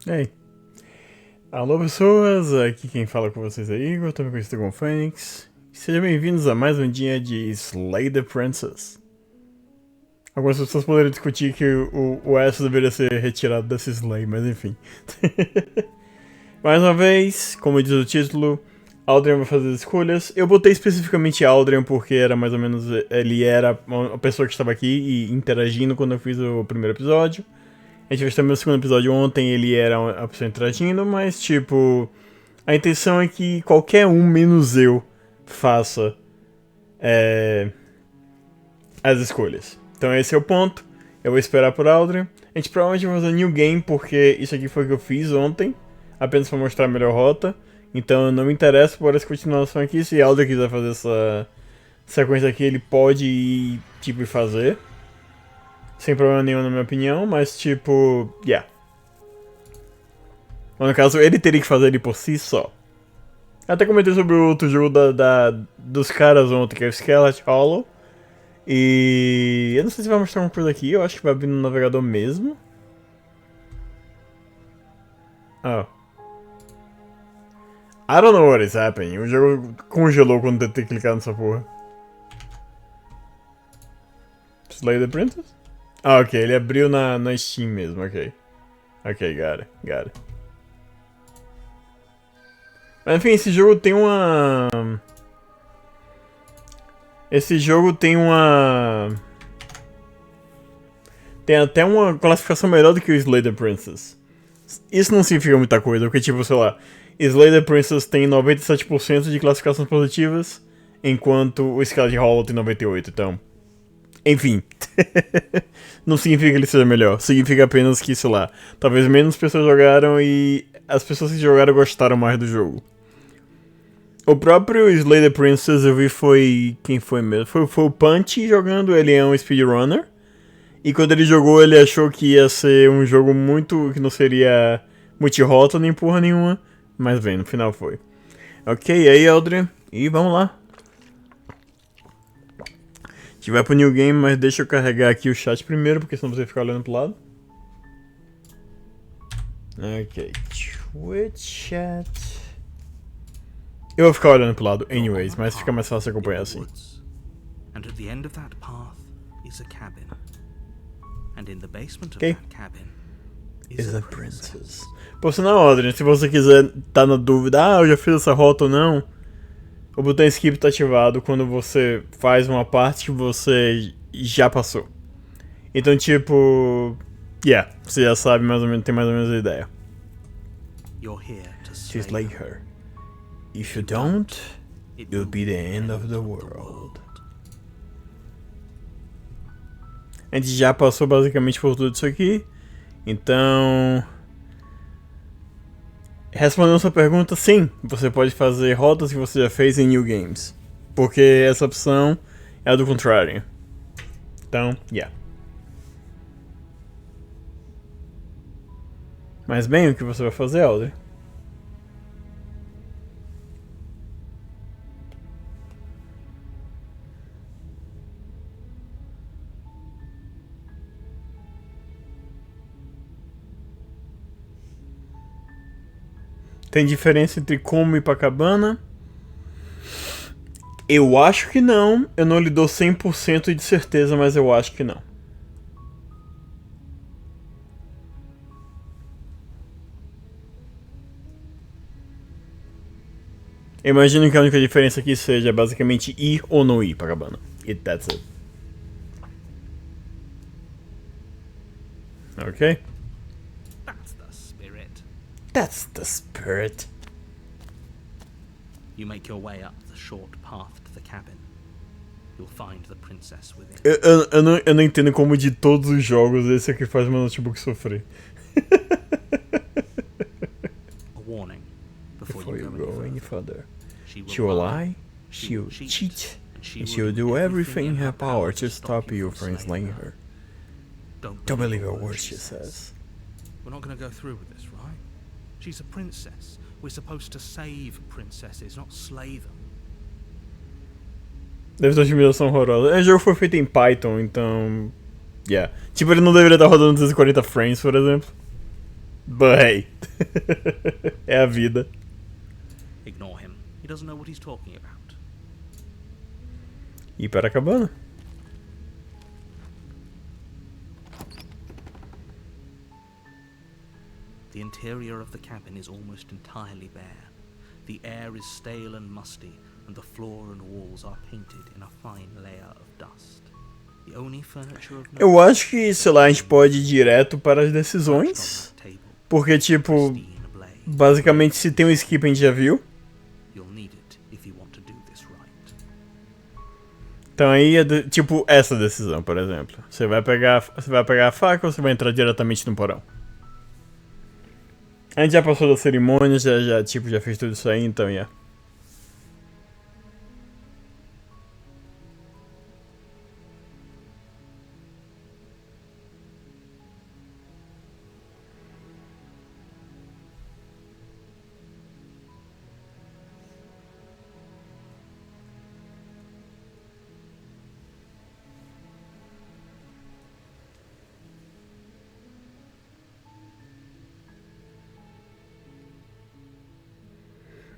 Ei. Alô pessoas, aqui quem fala com vocês é Igor, também conhecido como Fênix. Sejam bem-vindos a mais um dia de Slay the Princess. Algumas pessoas poderiam discutir que o S deveria ser retirado desse Slay, mas enfim. Mais uma vez, como diz o título, Audrian vai fazer as escolhas. Eu botei especificamente Audrian porque era mais ou menos, ele era a pessoa que estava aqui e interagindo quando eu fiz o primeiro episódio. A gente fez também o segundo episódio ontem, ele era a pessoa interagindo, mas tipo, a intenção é que qualquer um menos eu faça as escolhas. Então esse é o ponto, eu vou esperar por Audrey. A gente provavelmente vai fazer um new game, porque isso aqui foi o que eu fiz ontem, apenas para mostrar a melhor rota. Então não me interessa por essa continuação aqui, se Audrey quiser fazer essa sequência aqui, ele pode ir tipo, fazer. Sem problema nenhum na minha opinião, mas tipo, yeah. Mas no caso, ele teria que fazer ele por si só. Até comentei sobre o outro jogo dos caras ontem, que é o Skeleton Hollow. E eu não sei se vai mostrar alguma coisa aqui, eu acho que vai abrir no navegador mesmo. Oh. I don't know what is happening. O jogo congelou quando eu tentei clicar nessa porra. Slay the Princess? Ah, ok, ele abriu na Steam mesmo, ok. Ok, got it. Mas enfim, esse jogo tem uma... Tem até uma classificação melhor do que o Slay the Princess. Isso não significa muita coisa, porque tipo, sei lá... Slay the Princess tem 97% de classificações positivas, enquanto o Skeleton Hollow tem 98%, então... Enfim, não significa que ele seja melhor, significa apenas que, sei lá, talvez menos pessoas jogaram e as pessoas que jogaram gostaram mais do jogo. O próprio Slay the Princess eu vi foi... quem foi mesmo? Foi o Punch jogando, ele é um speedrunner. E quando ele jogou ele achou que ia ser um jogo muito... que não seria multi-rota nem porra nenhuma. Mas bem, no final foi. Ok, aí Audrey, e vamos lá. A gente vai pro new game, mas deixa eu carregar aqui o chat primeiro, porque senão você vai ficar olhando pro lado. Ok, Twitch chat. Eu vou ficar olhando pro lado anyways, mas fica mais fácil acompanhar assim. And at the end of that path is a cabin. And in the basement of Okay. that cabin Is a princess. Pô, se não, Audrey, se você quiser tá na dúvida, eu já fiz essa rota ou não, o botão skip tá ativado quando você faz uma parte que você já passou. Então, tipo... yeah, você já sabe mais ou menos, tem mais ou menos a ideia. You're here to Slay her. If you don't, it'll be the end of the world. A gente já passou basicamente por tudo isso aqui. Então... respondendo a sua pergunta, sim, você pode fazer rotas que você já fez em New Games. Porque essa opção é a do contrário. Então, yeah. Mas bem, o que você vai fazer, Audrey? Tem diferença entre como ir pra cabana? Eu acho que não. Eu não lhe dou 100% de certeza, mas eu acho que não. Eu imagino que a única diferença aqui seja basicamente ir ou não ir pra cabana. E that's it. Ok? That's the spirit. You make your way up the short path to the cabin. You'll find the princess within. Eu não entendo como de todos os jogos esse é que faz meu notebook sofrer. A warning before Before you go any further. She will lie, she'll cheat, and she'll do everything in her power to stop you from slaying her. Don't believe a word she says. We're not going to go through with this, right? She's a princess. We're supposed to save princesses, not slay them. Deve ter uma otimização horrorosa. O jogo foi feito em Python, então... Yeah. Tipo, ele não deveria estar rodando 240 frames, por exemplo. But hey. É a vida. Ignore him. He doesn't know what he's talking about. E para a cabana. The interior of the cabin is almost entirely bare. The air is stale and musty, and the floor and walls are painted in a fine layer of dust. The only furniture of Eu acho que, sei lá, a gente pode ir direto para as decisões. Porque, tipo, basicamente se tem um skip a gente já viu. Então aí é tipo essa decisão, por exemplo. Você vai pegar a faca ou você vai entrar diretamente no porão? A gente já passou da cerimônia, já fez tudo isso aí, então yeah.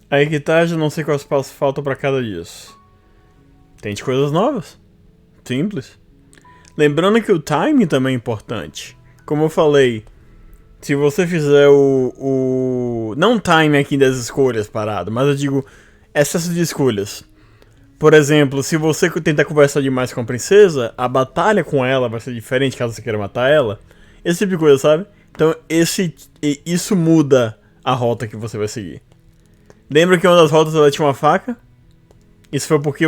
Aí que tá, já não sei quais passos faltam pra cada disso. Tente coisas novas. Simples. Lembrando que o timing também é importante. Como eu falei, se você fizer não time aqui das escolhas parado, mas eu digo excesso de escolhas. Por exemplo, se você tentar conversar demais com a princesa, a batalha com ela vai ser diferente caso você queira matar ela. Esse tipo de coisa, sabe? Então isso muda a rota que você vai seguir. Lembra que uma das rotas ela tinha uma faca? Isso foi porque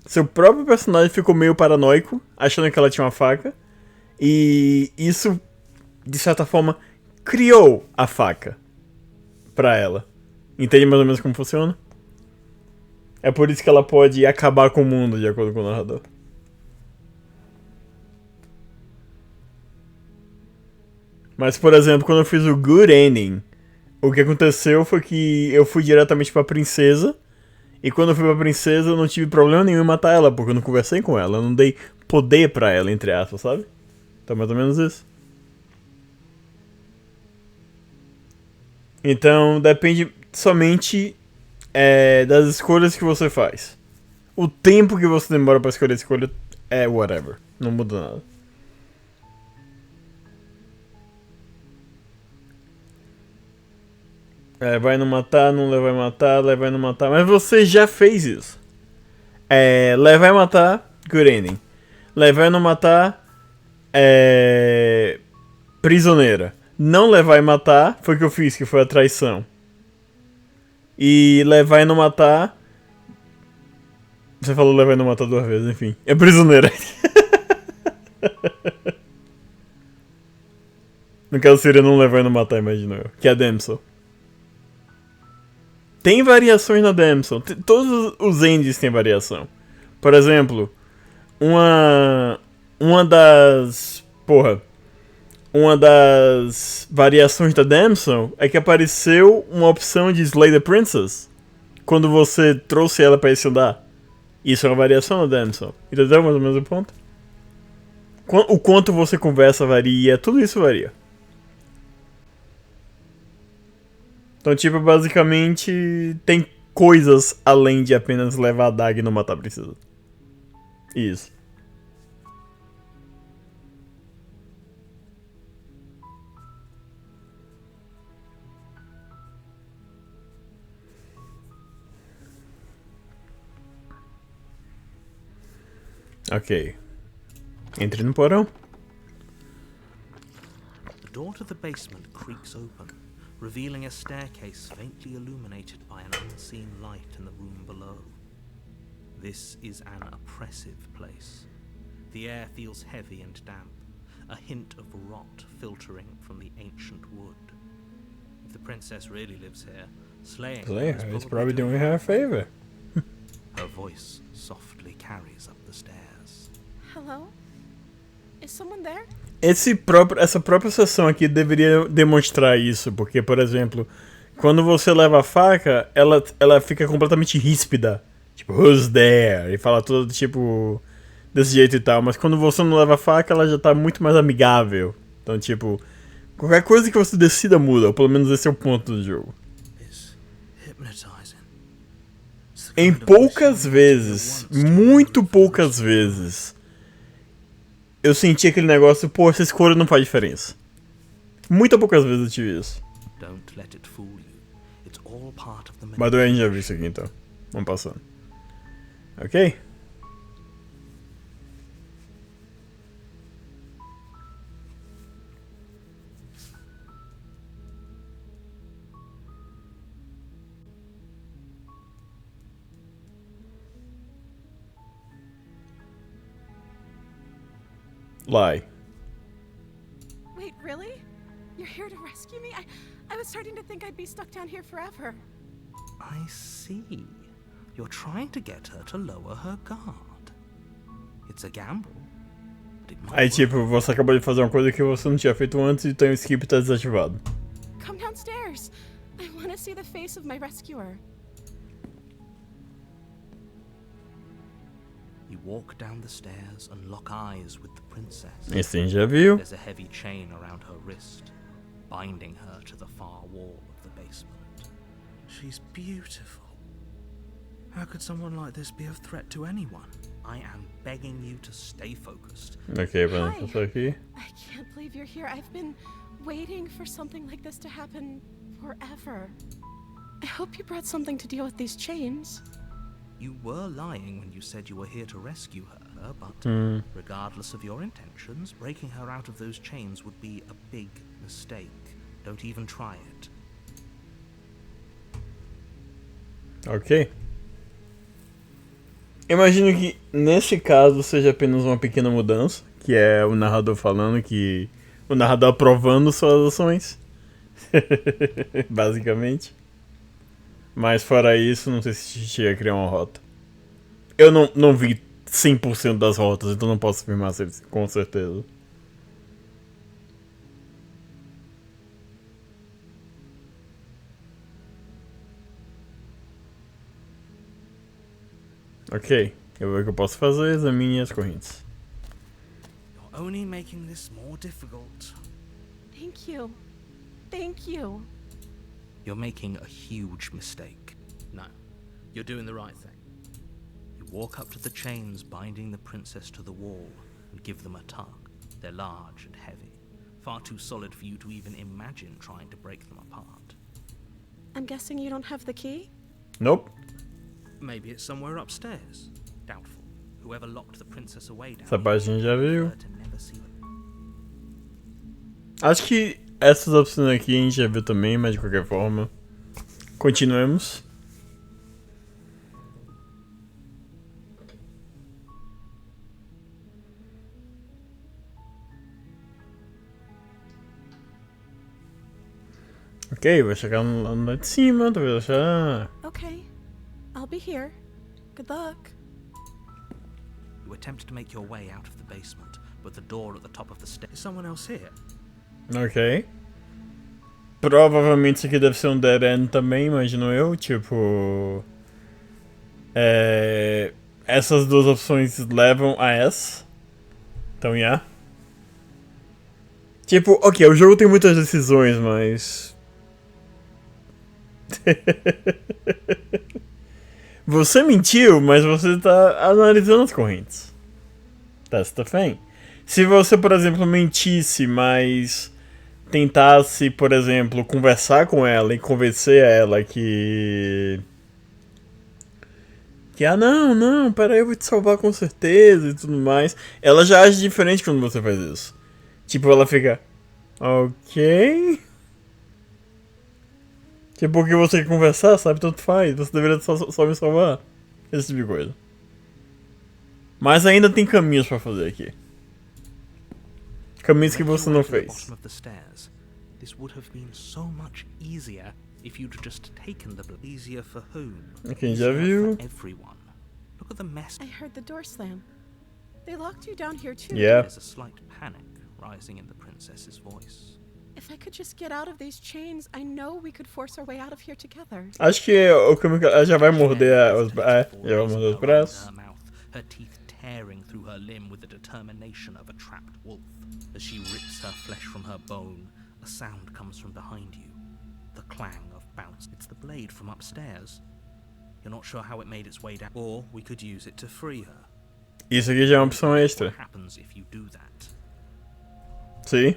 seu próprio personagem ficou meio paranoico, achando que ela tinha uma faca. E isso, de certa forma, criou a faca pra ela. Entende mais ou menos como funciona? É por isso que ela pode acabar com o mundo, de acordo com o narrador. Mas, por exemplo, quando eu fiz o Good Ending, o que aconteceu foi que eu fui diretamente pra princesa. E quando eu fui pra princesa, eu não tive problema nenhum em matar ela, porque eu não conversei com ela. Eu não dei poder pra ela, entre aspas, sabe? Então, mais ou menos isso. Então, depende somente das escolhas que você faz. O tempo que você demora pra escolher a escolha é whatever. Não muda nada. Vai não matar, não vai matar, vai não matar. Mas você já fez isso. Levar e matar, good ending. Levar e não matar, prisioneira. Não levar e matar, foi o que eu fiz, que foi a traição. E levar e não matar... Você falou levar e não matar 2 vezes, enfim. É prisioneira. No caso seria não levar e não matar, imagino eu. Que é a Damsel. Tem variações na Damsel. Todos os endings têm variação. Por exemplo, uma das variações da Damsel é que apareceu uma opção de Slay the Princess quando você trouxe ela pra esse andar. Isso é uma variação da Damsel. Entendeu mais ou menos o ponto? O quanto você conversa varia, tudo isso varia. Então, tipo, basicamente tem coisas além de apenas levar a daga e não matar a princesa. Isso. Ok. Entre no porão. The door to the basement creaks open, revealing a staircase faintly illuminated by an unseen light in the room below. This is an oppressive place. The air feels heavy and damp, a hint of rot filtering from the ancient wood. If the princess really lives here, Slaying Slayer her is probably doing her a favor. Her voice softly carries up the stairs. Hello? Is someone there? Essa própria sessão aqui deveria demonstrar isso, porque, por exemplo, quando você leva a faca, ela fica completamente ríspida. Tipo, who's there? E fala tudo, tipo, desse jeito e tal. Mas quando você não leva a faca, ela já tá muito mais amigável. Então, tipo, qualquer coisa que você decida muda, ou pelo menos esse é o ponto do jogo. Em poucas vezes, muito poucas vezes, eu senti aquele negócio, pô, essa escolha não faz diferença. Muito poucas vezes eu tive isso. Mas a gente já viu isso aqui então. Vamos passando. Ok? Lie. Wait, really? You're here to rescue me? I was starting to think I'd be stuck down here forever. I see. You're trying to get her to lower her guard. It's a gamble. But it might Aí tipo, você acabou de fazer uma coisa que você não tinha feito antes e então o skip tá desativado. Come downstairs. I want to see the face of my rescuer. You walk down the stairs and lock eyes with the princess. Esse a gente já viu. There's a heavy chain around her wrist, binding her to the far wall of the basement. She's beautiful. How could someone like this be of threat to anyone? I am begging you to stay focused. Ok, vamos passar aqui. I can't believe you're here. I've been waiting for something like this to happen forever. I hope you brought something to deal with these chains. You were lying when you said you were here to rescue her, but regardless of your intentions, breaking her out of those chains would be a big mistake. Don't even try it. Ok. Imagino que nesse caso seja apenas uma pequena mudança, que é o narrador falando que... o narrador aprovando suas ações. Basicamente. Mas fora isso, não sei se chega a criar uma rota. Eu não vi 100% das rotas, então não posso afirmar com certeza. Ok, eu vou ver o que eu posso fazer, examine as correntes. You're only making this more difficult. Thank you. Thank you. You're making a huge mistake. No, you're doing the right thing. You walk up to the chains binding the princess to the wall and give them a tug. They're large and heavy, far too solid for you to even imagine trying to break them apart. I'm guessing you don't have the key? Nope. Maybe it's somewhere upstairs. Doubtful. Whoever locked the princess away down Essa parte a gente já viu. to never see them. Acho que essas opções aqui a gente já viu também, mas de qualquer forma. Continuemos. Ok, vou chegar lá de cima, talvez achar. Okay. I'll be here. Good luck. You attempt to make your way out of the basement, but the door at the top of the stairs. Is someone else here? Ok. Provavelmente isso aqui deve ser um dead end também, imagino eu. Tipo. Essas duas opções levam a essa. Então, yeah. Tipo, ok, o jogo tem muitas decisões, mas. Você mentiu, mas você tá analisando as correntes. That's the thing. Se você, por exemplo, mentisse, mas tentasse, por exemplo, conversar com ela e convencer ela que não, peraí, eu vou te salvar com certeza e tudo mais, ela já age diferente quando você faz isso. Tipo, ela fica, ok. Tipo, porque você quer conversar, sabe? Tanto faz, você deveria só me salvar. Esse tipo de coisa. Mas ainda tem caminhos pra fazer aqui. Caminhos que você não fez. This would have been so much easier if you'd just taken the easier for whom? Quem já viu? For everyone. Look at the mess. I heard the door slam. They locked you down here too. Yeah. There's a slight panic rising in the princess's voice. If I could just get out of these chains, I know we could force our way out of here together. Acho que o caminho que ela já vai morder os já vai morder os braços. Her teeth tearing through her limb with the determination of a trapped wolf. As she rips her flesh from her bone, a sound comes from behind you. The clang of bounce. It's the blade from upstairs. You're not sure how it made its way down. Or we could use it to free her. Isso aqui já é uma opção extra. What happens if you do that? Sim.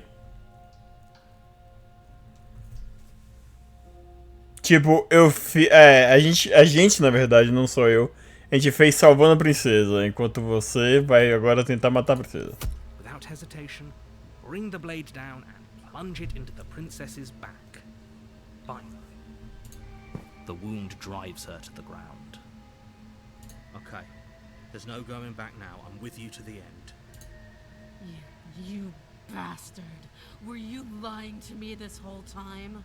Tipo, a gente, na verdade, não sou eu. A gente fez salvando a princesa, enquanto você vai agora tentar matar a princesa. Without hesitation, bring the blade down and plunge it into the princess's back. Fine. The wound drives her to the ground. Okay. There's no going back now. I'm with you to the end. You bastard. Were you lying to me this whole time?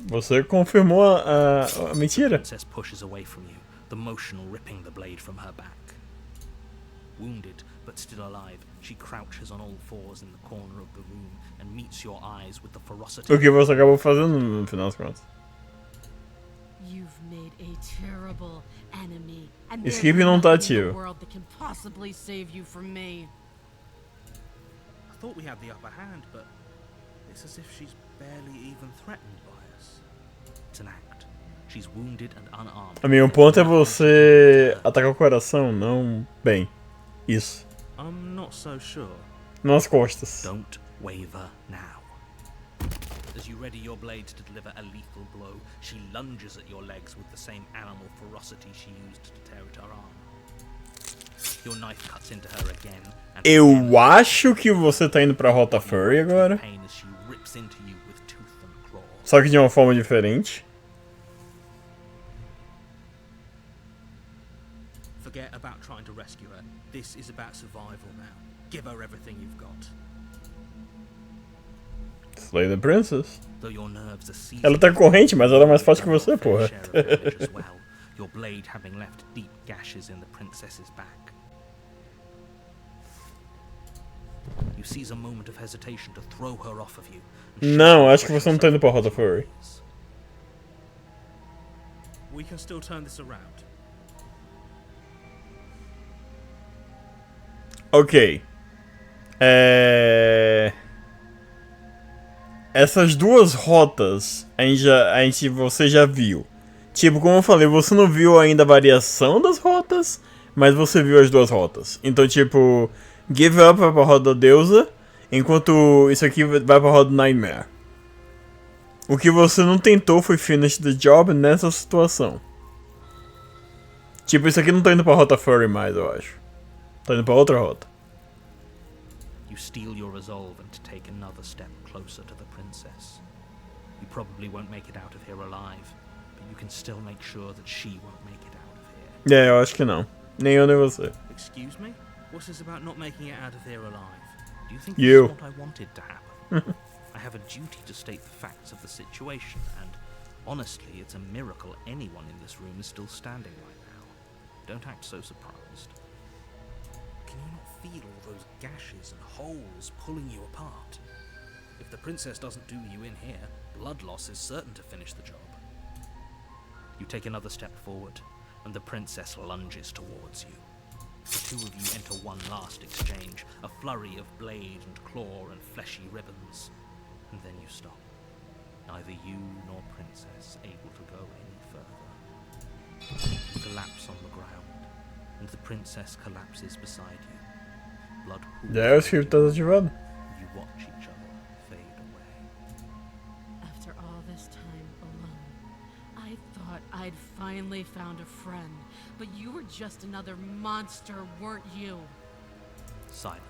Você confirmou a mentira. The princess pushes away from you, the motion ripping the blade from her back. Wounded, but still alive, she crouches on all fours in the corner of the room and meets your eyes with the ferocity. O que você acabou fazendo no final das contas? You've made a terrible enemy, and Skip there's não tá nothing in the ativo. world that can possibly save you from me. I thought we had the upper hand, but it's as if she's barely even threatened by us. It's an act. She's wounded and unarmed. A meu ponto é você atacar o coração, não bem. Isso. I'm not so sure. Nas costas. Don't waver now. As you ready your blade to deliver a lethal blow, she lunges at your legs with the same animal ferocity she used to tear at her arm. Your knife cuts into her again, and Eu acho que você tá indo pra rota Furry agora. pain as she rips into you with tooth and claw. Só que de uma forma diferente. Forget about trying to rescue her. This is about survival now. Give her everything you've got. Slay the Princess. Though your nerves are seized, Ela tá corrente, mas ela é mais forte que você, porra. share of damage as well, your blade having left deep gashes in the princess's back. You seize a moment of hesitation to throw her off of you. and Não, shove acho que você não tá indo pra rota Furry. We can still turn this around. Ok. Essas duas rotas você já viu. Tipo, como eu falei, você não viu ainda a variação das rotas, mas você viu as duas rotas. Então, tipo, Give Up vai pra roda da deusa, enquanto isso aqui vai pra roda do Nightmare. O que você não tentou foi Finish the Job nessa situação. Tipo, isso aqui não tá indo pra rota Furry mais, eu acho. Tá indo pra outra rota. You steel your resolve and take another step closer to the princess. You probably won't make it out of here alive, but you can still make sure that she won't make it out of here. Eu acho que não. Nem eu, nem você. Excuse me? What's this about not making it out of here alive? Do you think You. this is what I wanted to happen? I have a duty to state the facts of the situation, and honestly, it's a miracle anyone in this room is still standing right now. Don't act so surprised. Can you not feel all those gashes and holes pulling you apart? If the princess doesn't do you in here, blood loss is certain to finish the job. You take another step forward, and the princess lunges towards you. The two of you enter one last exchange, a flurry of blade and claw and fleshy ribbons. And then you stop. Neither you nor princess able to go any further. You collapse on the ground, and the princess collapses beside you. Blood pools. Já é o script tá ativado. You watch each other fade away. After all this time alone, I thought I'd finally found a friend, but you were just another monster, weren't you? Silence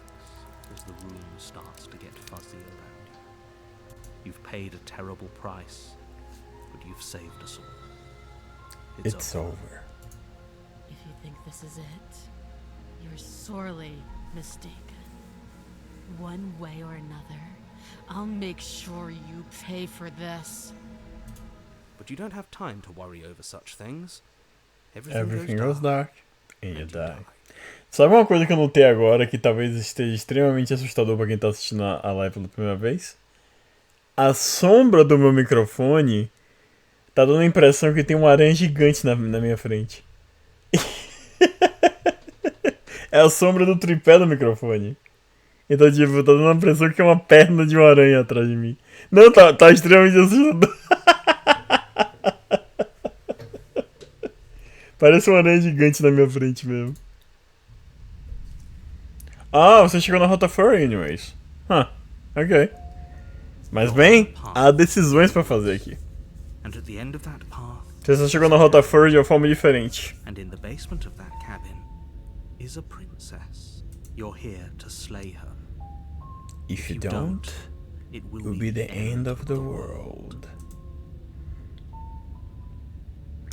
as the room starts to get fuzzy around you. You've paid a terrible price, but you've saved us all. It's over. If you think this is it, you're sorely mistaken. One way or another, I'll make sure you pay for this. But you don't have time to worry over such things. Everything goes dark and you die. Sabe uma coisa que eu notei agora que talvez esteja extremamente assustador pra quem tá assistindo a live pela primeira vez? A sombra do meu microfone tá dando a impressão que tem uma aranha gigante na minha frente. É a sombra do tripé do microfone. Então, tipo, tá dando a impressão que é uma perna de uma aranha atrás de mim. Não, tá extremamente assustador. Parece uma aranha gigante na minha frente mesmo. Ah, você chegou na rota Furry, anyways. Ok. Mas bem, há decisões pra fazer aqui. Você só chegou na rota Furry de uma forma diferente. And in the basement of that cabin is a princess. You're here to slay her. If you don't, it will be the end of the world.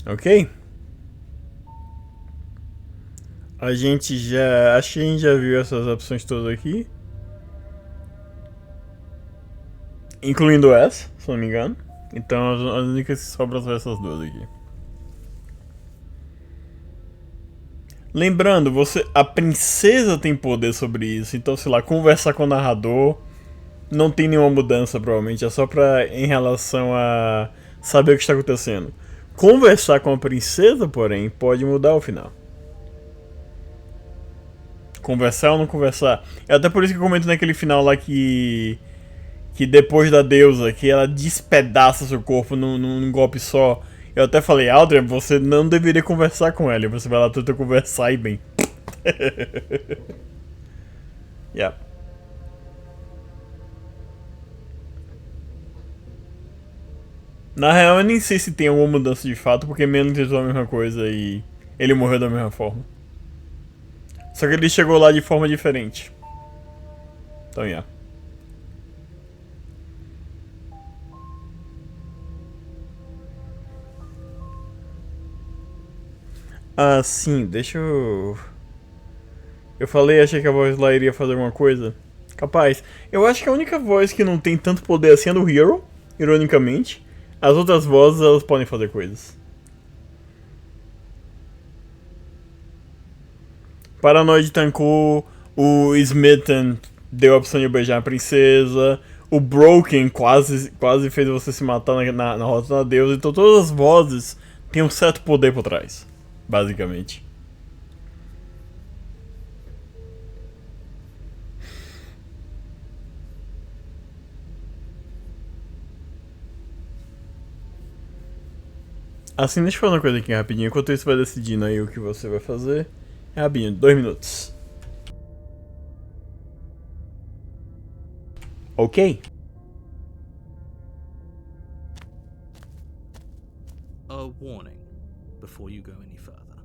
Ok. Acho que a gente já viu essas opções todas aqui. Incluindo essa, se não me engano. Então as únicas que sobram são essas duas aqui. Lembrando, a princesa tem poder sobre isso. Então, sei lá, conversar com o narrador não tem nenhuma mudança, provavelmente. É só em relação a saber o que está acontecendo. Conversar com a princesa, porém, pode mudar o final. Conversar ou não conversar. É até por isso que eu comento naquele final lá que depois da deusa, que ela despedaça seu corpo num golpe só. Eu até falei, Audrian, você não deveria conversar com ela. Você vai lá tentar conversar e bem. Yeah. Na real, eu nem sei se tem alguma mudança de fato, porque menos tentou a mesma coisa e ele morreu da mesma forma. Só que ele chegou lá de forma diferente. Então, yeah. Ah, sim, deixa eu... Eu falei, achei que a voz lá iria fazer alguma coisa. Capaz. Eu acho que a única voz que não tem tanto poder assim é do Hero, ironicamente. As outras vozes, elas podem fazer coisas. Paranoid tancou, o Smitten deu a opção de beijar a princesa, o Broken quase fez você se matar na rota da deusa, então todas as vozes têm um certo poder por trás, basicamente. Assim, deixa eu falar uma coisa aqui rapidinho, enquanto isso vai decidindo aí o que você vai fazer. É rapidinho, 2 minutos. Ok? A warning before you go any further.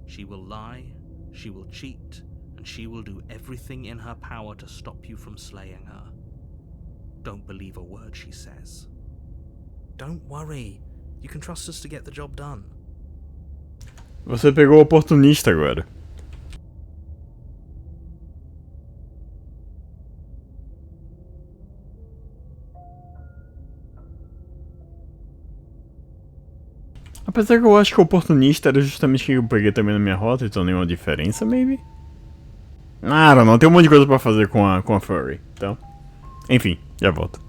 She will lie, she will cheat, and she will do everything in her power to stop you from slaying her. Don't believe a word she says. Don't worry, you can trust us to get the job done. Você pegou o oportunista agora. Apesar que eu acho que o oportunista era justamente que eu peguei também na minha rota, então nenhuma diferença, maybe? Ah, não, tem um monte de coisa pra fazer com a Furry, então... Enfim, já volto.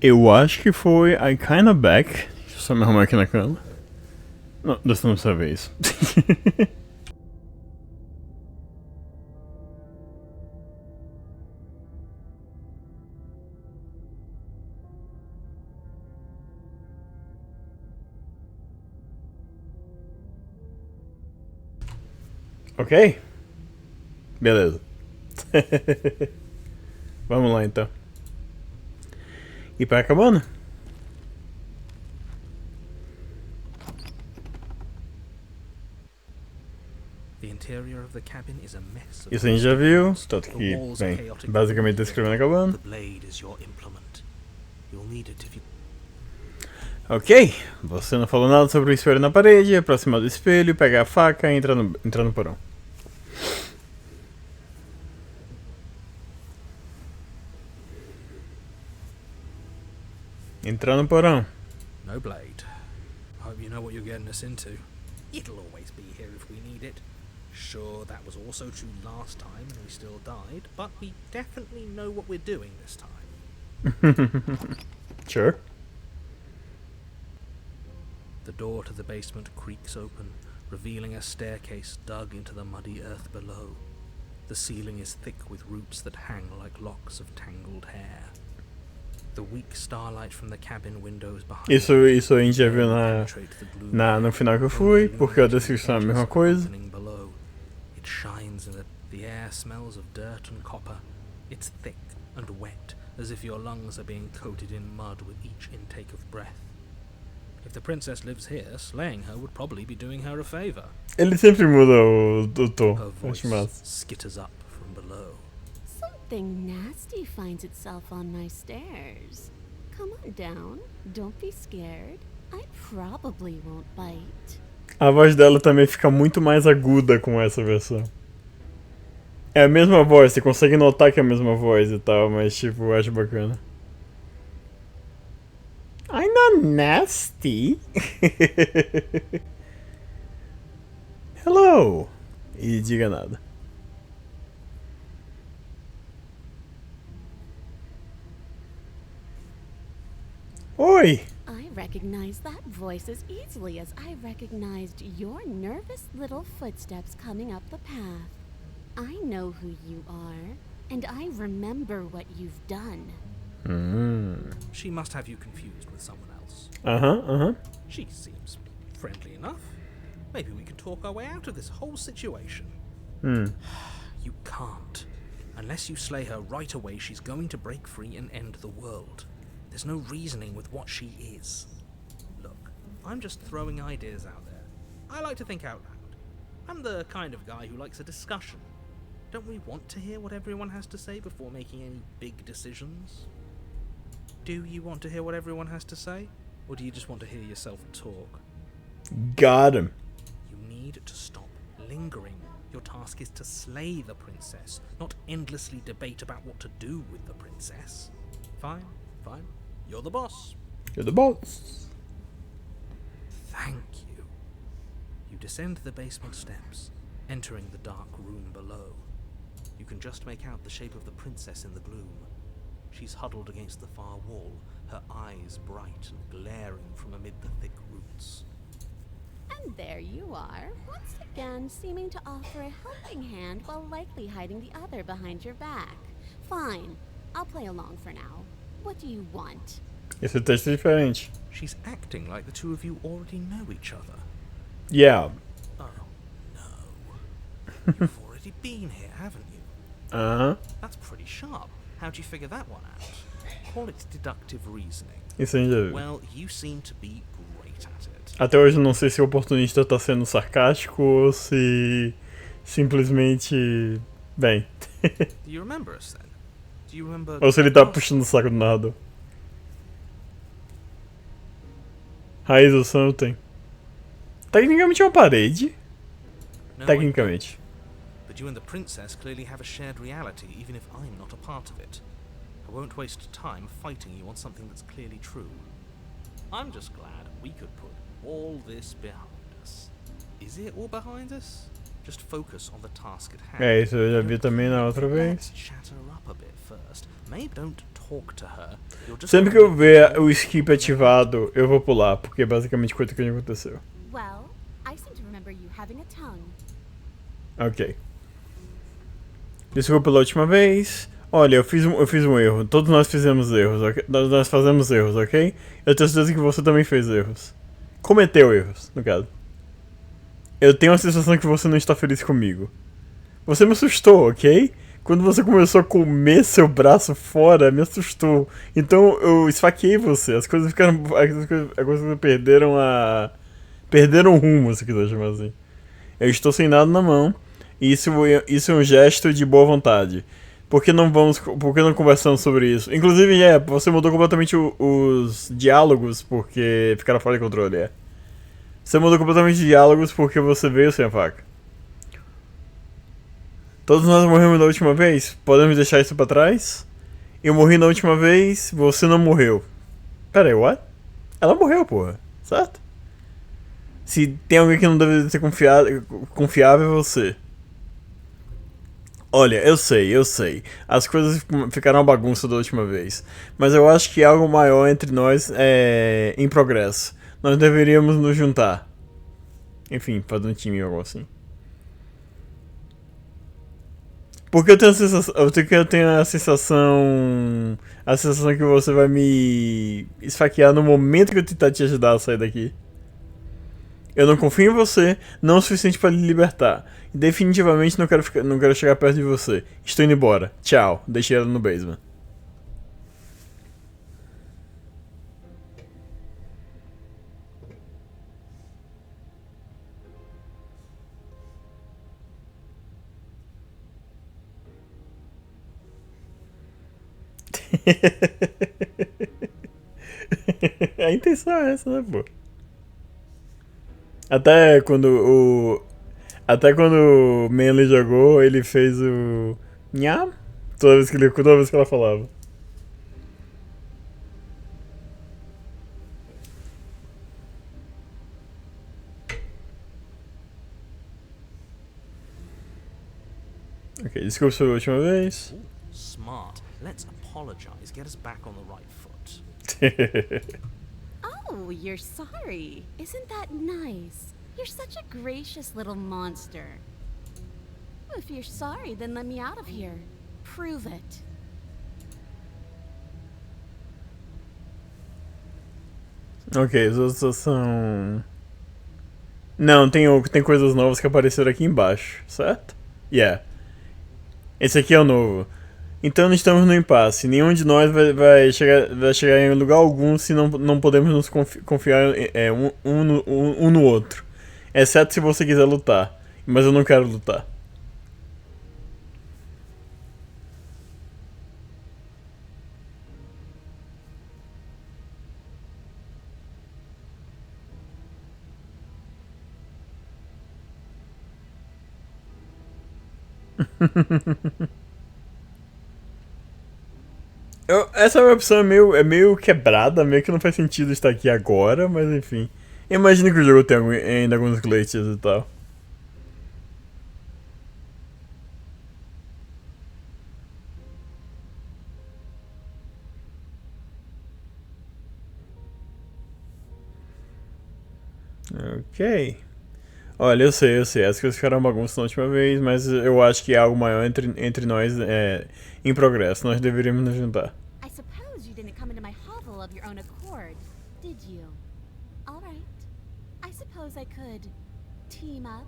Eu acho que foi I Kinda Back. Deixa eu só me arrumar aqui na cama. Não, dessa vez. Ok? Beleza. Vamos lá então. E pra cabana? The interior of the cabin is a mess of Isso a gente já viu, tanto The que, walls are bem, chaotic basicamente descrevendo a cabana. The blade is your implement. You'll need it if you Ok, você não falou nada sobre o espelho na parede, aproximar do espelho, pegar a faca e entrar no porão. Entrar no porão. No blade. Hope you know what you're getting us into. It'll always be here if we need it. Sure, that was also true last time and we still died, but we definitely know what we're doing this time. Sure. The door to the basement creaks open, revealing a staircase dug into the muddy earth below. The ceiling is thick with roots that hang like locks of tangled hair. The weak starlight from the cabin windows behind Isso a gente já viu no final que eu fui, porque a descrição é a mesma coisa. It shines and the air smells of dirt and copper. It's thick and wet, as if your lungs are being coated in mud with each intake of breath. If the princess lives here, slaying her would probably be doing her a favor. Ele sempre muda o tom. Her voice Acho massa. skitters up from below. Something nasty finds itself on my stairs. Come on down. Don't be scared. I probably won't bite. A voz dela também fica muito mais aguda com essa versão. É a mesma voz, você consegue notar que é a mesma voz e tal, mas tipo, eu acho bacana. I'm not nasty. Hello. E diga nada. Oi. I recognize that voice as easily as I recognized your nervous little footsteps coming up the path. I know who you are, and I remember what you've done. She must have you confused with someone else. Uh-huh. She seems friendly enough. Maybe we can talk our way out of this whole situation. You can't. Unless you slay her right away, she's going to break free and end the world. There's no reasoning with what she is. Look, I'm just throwing ideas out there. I like to think out loud. I'm the kind of guy who likes a discussion. Don't we want to hear what everyone has to say before making any big decisions? Do you want to hear what everyone has to say? Or do you just want to hear yourself talk? Got him. You need to stop lingering. Your task is to slay the princess, not endlessly debate about what to do with the princess. Fine. You're the boss. You're the boss. Thank you. You descend the basement steps, entering the dark room below. You can just make out the shape of the princess in the gloom. She's huddled against the far wall, her eyes bright and glaring from amid the thick roots. And there you are, once again seeming to offer a helping hand while likely hiding the other behind your back. Fine, I'll play along for now. What do you want? Esse texto é diferente. She's acting like the two of you already know each other. Yeah. Oh, no. You've already been here, haven't you? Uh-huh. That's pretty sharp. How'd you figure that one out? Call it deductive reasoning. Isso a gente já viu. Well, you seem to be great at it. Até hoje eu não sei se o oportunista tá sendo sarcástico ou se simplesmente... Bem. Do you remember us then? Do you remember... Ou se ele tá puxando o saco do narrador. Raiz ou something. Tecnicamente é uma parede. No, Tecnicamente. But you and the princess clearly have a shared reality, even if I'm not a part of it. I won't waste time fighting you on something that's clearly true. I'm just glad we could put all this behind us. Is it all behind us? Just focus on the task at hand. É, isso eu já vi também na outra vez. Let's chatter up a bit first. Maybe don't talk to her, you're just Sempre que eu ver o skip ativado, eu vou pular, porque é basicamente coisa que aconteceu. Well, I seem to remember you having a tongue. Ok. Desculpa pela última vez. Olha, eu fiz um erro. Todos nós fizemos erros, ok? Nós fazemos erros, ok? Eu tenho certeza que você também fez erros. Cometeu erros, no caso. Eu tenho a sensação que você não está feliz comigo. Você me assustou, ok? Quando você começou a comer seu braço fora, me assustou. Então eu esfaqueei você. As coisas ficaram. As coisas perderam rumo, se quiser chamar assim. Eu estou sem nada na mão. E isso é um gesto de boa vontade. Por que não conversamos sobre isso? Inclusive, você mudou completamente os diálogos porque ficaram fora de controle, Você mudou completamente de diálogos porque você veio sem a faca. Todos nós morremos da última vez? Podemos deixar isso pra trás? Eu morri na última vez, você não morreu. Pera aí, what? Ela morreu, porra. Certo? Se tem alguém que não deve ser confiável, é você. Olha, eu sei. As coisas ficaram uma bagunça da última vez. Mas eu acho que algo maior entre nós é em progresso. Nós deveríamos nos juntar. Enfim, fazer um time ou algo assim. Porque eu tenho a sensação. Eu tenho a sensação. A sensação que você vai me esfaquear no momento que eu tentar te ajudar a sair daqui. Eu não confio em você, não o suficiente para lhe libertar. Definitivamente não quero chegar perto de você. Estou indo embora. Tchau. Deixei ela no basement. A intenção é essa, né, pô? Até quando o Manly jogou, ele fez o nham toda vez que ela falava. Ok, desculpa pela última vez. Smart. Let's apologize. Get us back on the right foot. Oh, you're sorry. Isn't that nice? You're such a gracious little monster. If you're sorry, then let me out of here. Prove it. Ok, as outras são... Não, tem coisas novas que apareceram aqui embaixo, certo? Yeah. Esse aqui é o novo. Então estamos no impasse. Nenhum de nós vai chegar em lugar algum se não podemos nos confiar um no outro. Exceto se você quiser lutar. Mas eu não quero lutar. Essa opção é meio quebrada, meio que não faz sentido estar aqui agora, mas enfim. Imagino que o jogo tem ainda alguns glitches e tal. Ok. Olha, eu sei. As coisas ficaram bagunça na última vez, mas eu acho que é algo maior entre nós em progresso. Nós deveríamos nos juntar. I suppose you didn't come into my hovel of your own accord, did you? All right. I suppose I could team up.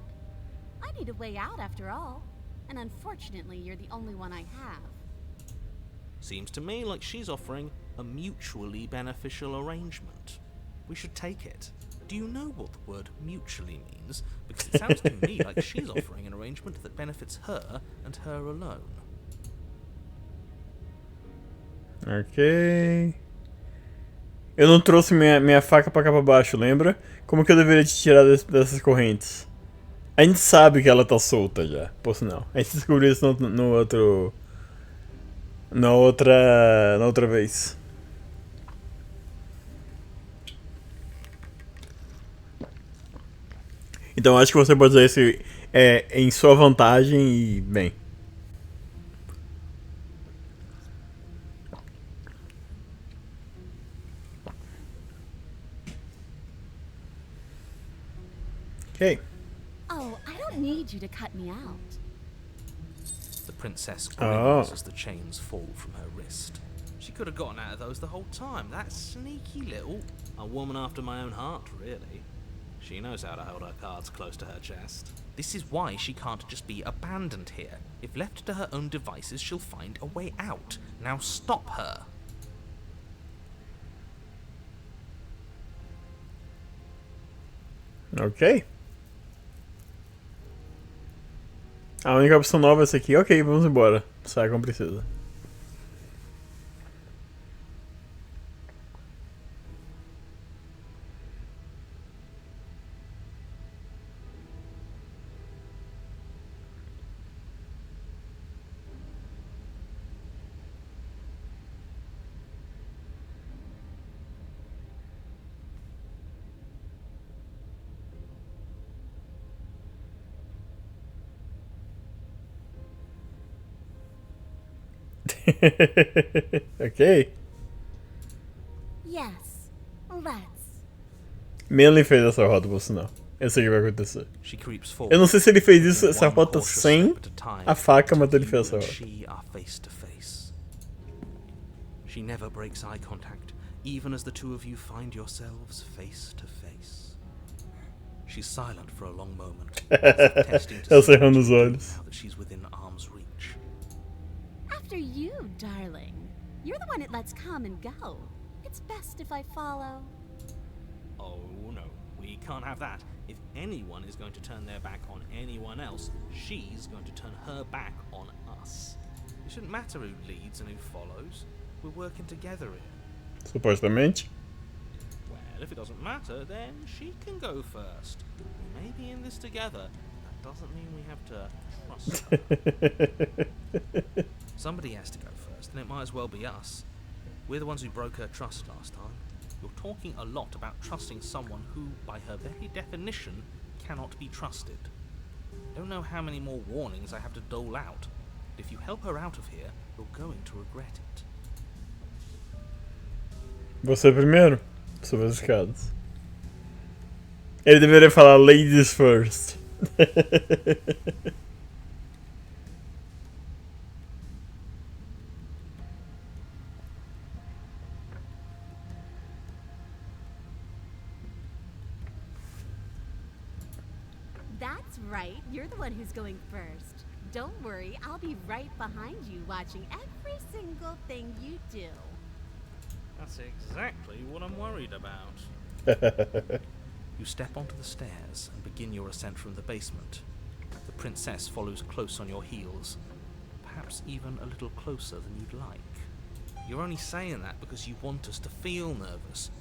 I need a way out after all. And unfortunately, you're the only one I have. Seems to me like she's offering a mutually beneficial arrangement. We should take it. Do you know what the word mutually means? Because it sounds to me like she's offering an arrangement that benefits her and her alone. Ok. Eu não trouxe minha faca pra cá pra baixo, lembra? Como que eu deveria te tirar dessas correntes? A gente sabe que ela tá solta já, por sinal. A gente descobriu isso no outro... Na outra vez. Então acho que você pode usar isso em sua vantagem e, bem... Okay. Oh, I don't need you to cut me out. The princess grins as the chains fall from her wrist. She could have gotten out of those the whole time. That sneaky little... A woman after my own heart, really. She knows how to hold her cards close to her chest. This is why she can't just be abandoned here. If left to her own devices, she'll find a way out. Now stop her. Ok. A única opção nova é essa aqui. Ok, vamos embora. Sai como precisa. Ok. Yes, let's. Manly fez essa rota, por sinal. Eu sei o que vai acontecer. She creeps Eu forward. não sei se ele fez isso, essa One rota cautious sem step at a time, a faca, mas until ele fez essa you and rota. she are face to face. She never breaks eye contact, even as the two of you find yourselves face to face. She's silent for a long moment, as if testing to Ela see what cerrando you os do olhos. now that she's within arm's reach. After you, darling. You're the one it lets come and go. It's best if I follow. Oh no, we can't have that. If anyone is going to turn their back on anyone else, she's going to turn her back on us. It shouldn't matter who leads and who follows. We're working together here. Supostamente. Well, if it doesn't matter, then she can go first. We may be in this together. That doesn't mean we have to trust her. Somebody has to go first, and it might as well be us. We're the ones who broke her trust last time. You're talking a lot about trusting someone who, by her very definition, cannot be trusted. I don't know how many more warnings I have to dole out, but if you help her out of here, you're going to regret it. Você primeiro. Sobre as escadas. Ele deveria falar ladies first. That's right. You're the one who's going first. Don't worry, I'll be right behind you watching every single thing you do. That's exactly what I'm worried about. You step onto the stairs and begin your ascent from the basement. The princess follows close on your heels, perhaps even a little closer than you'd like. You're only saying that because you want us to feel nervous.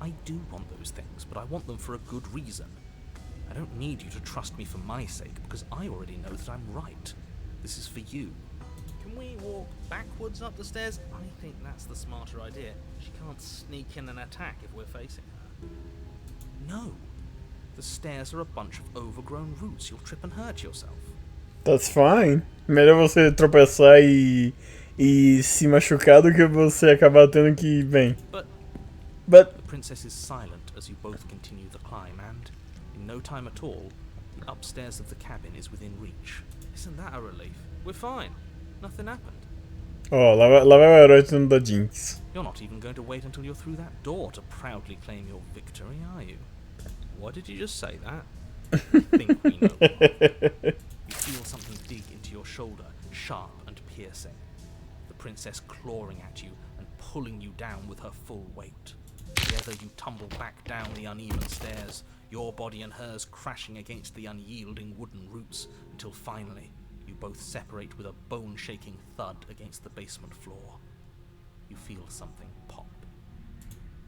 I do want those things, but I want them for a good reason. I don't need you to trust me for my sake, because I already know that I'm right. This is for you. Can we walk backwards up the stairs? I think that's the smarter idea. She can't sneak in and attack if we're facing her. No. The stairs are a bunch of overgrown roots. You'll trip and hurt yourself. That's fine. Melhor você tropeçar e se machucar do que você acabar tendo que ir bem. But But the princess is silent as you both continue the climb, and in no time at all, the upstairs of the cabin is within reach. Isn't that a relief? We're fine. Nothing happened. ó, lá vai o herói tendo da Jinx. You're not even going to wait until you're through that door to proudly claim your victory, are you? Why did you just say that? I think we know why. You feel something dig into your shoulder, sharp and piercing. The princess clawing at you and pulling you down with her full weight. Together you tumble back down the uneven stairs, your body and hers crashing against the unyielding wooden roots, until finally you both separate with a bone-shaking thud against the basement floor. You feel something pop.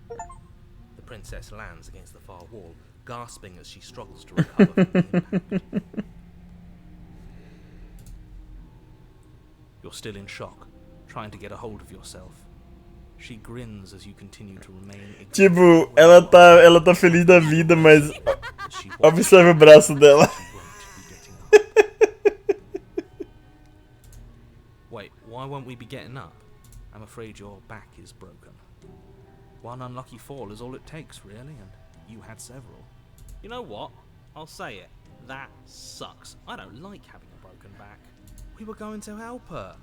The princess lands against the far wall, gasping as she struggles to recover from the impact. You're still in shock, trying to get a hold of yourself. She grins as you continue to remain Tipo, ela tá feliz da vida, mas observe o braço dela. Wait, why won't we be getting up? I'm afraid your back is broken. One unlucky fall is all it takes, really, and you had several. You know what? I'll say it. That sucks. I don't like having a broken back. We were going to help her.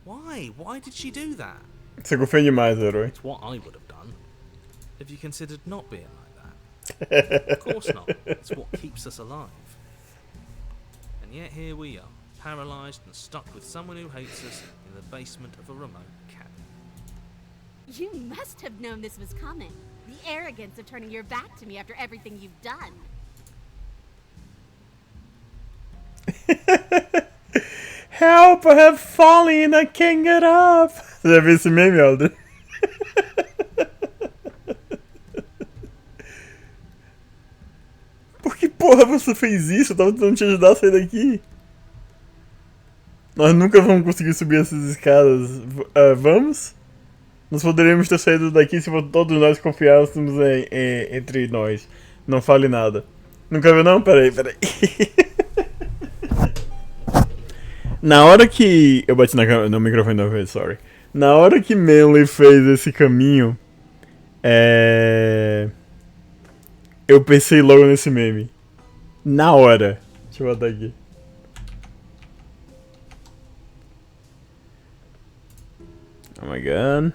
Why? Why did she do that? Você confia demais, herói. It's what I would have done. Have you considered not being like that? Of course not. It's what keeps us alive. And yet here we are, paralysed and stuck with someone who hates us in the basement of a remote cabin. You must have known this was coming. The arrogance of turning your back to me after everything you've done. Help! I have fallen and I can't get up! Você já viu esse meme, Audrian? Por que porra você fez isso? Eu tava tentando te ajudar a sair daqui. Nós nunca vamos conseguir subir essas escadas. Vamos? Nós poderíamos ter saído daqui se todos nós confiássemos entre nós. Não fale nada. Nunca viu não? Peraí. Na hora que... Eu bati no microfone da vez, sorry. Na hora que Manly fez esse caminho... Eu pensei logo nesse meme. Na hora. Deixa eu botar aqui. Oh my god.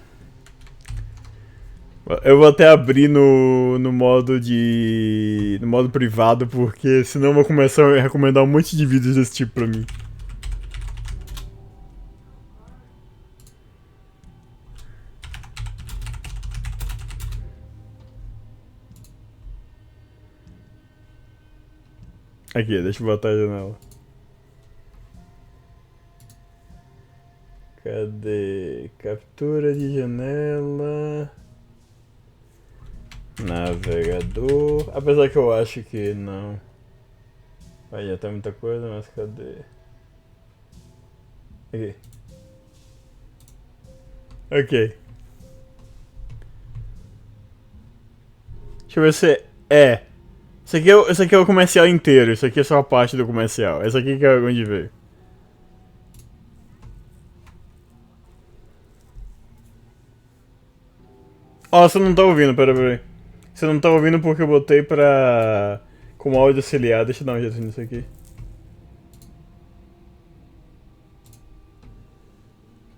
Eu vou até abrir no modo no modo privado, porque senão eu vou começar a recomendar um monte de vídeos desse tipo pra mim. Aqui, deixa eu botar a janela. Cadê? Captura de janela. Navegador. Apesar que eu acho que não. Aí já tá muita coisa, mas cadê? Aqui. Ok. Deixa eu ver se é. Esse aqui é o comercial inteiro. Isso aqui é só a parte do comercial. Essa aqui que é onde veio. Ó, você não tá ouvindo, peraí. Você não tá ouvindo porque eu botei pra... como áudio auxiliar. Deixa eu dar um jeito nisso aqui.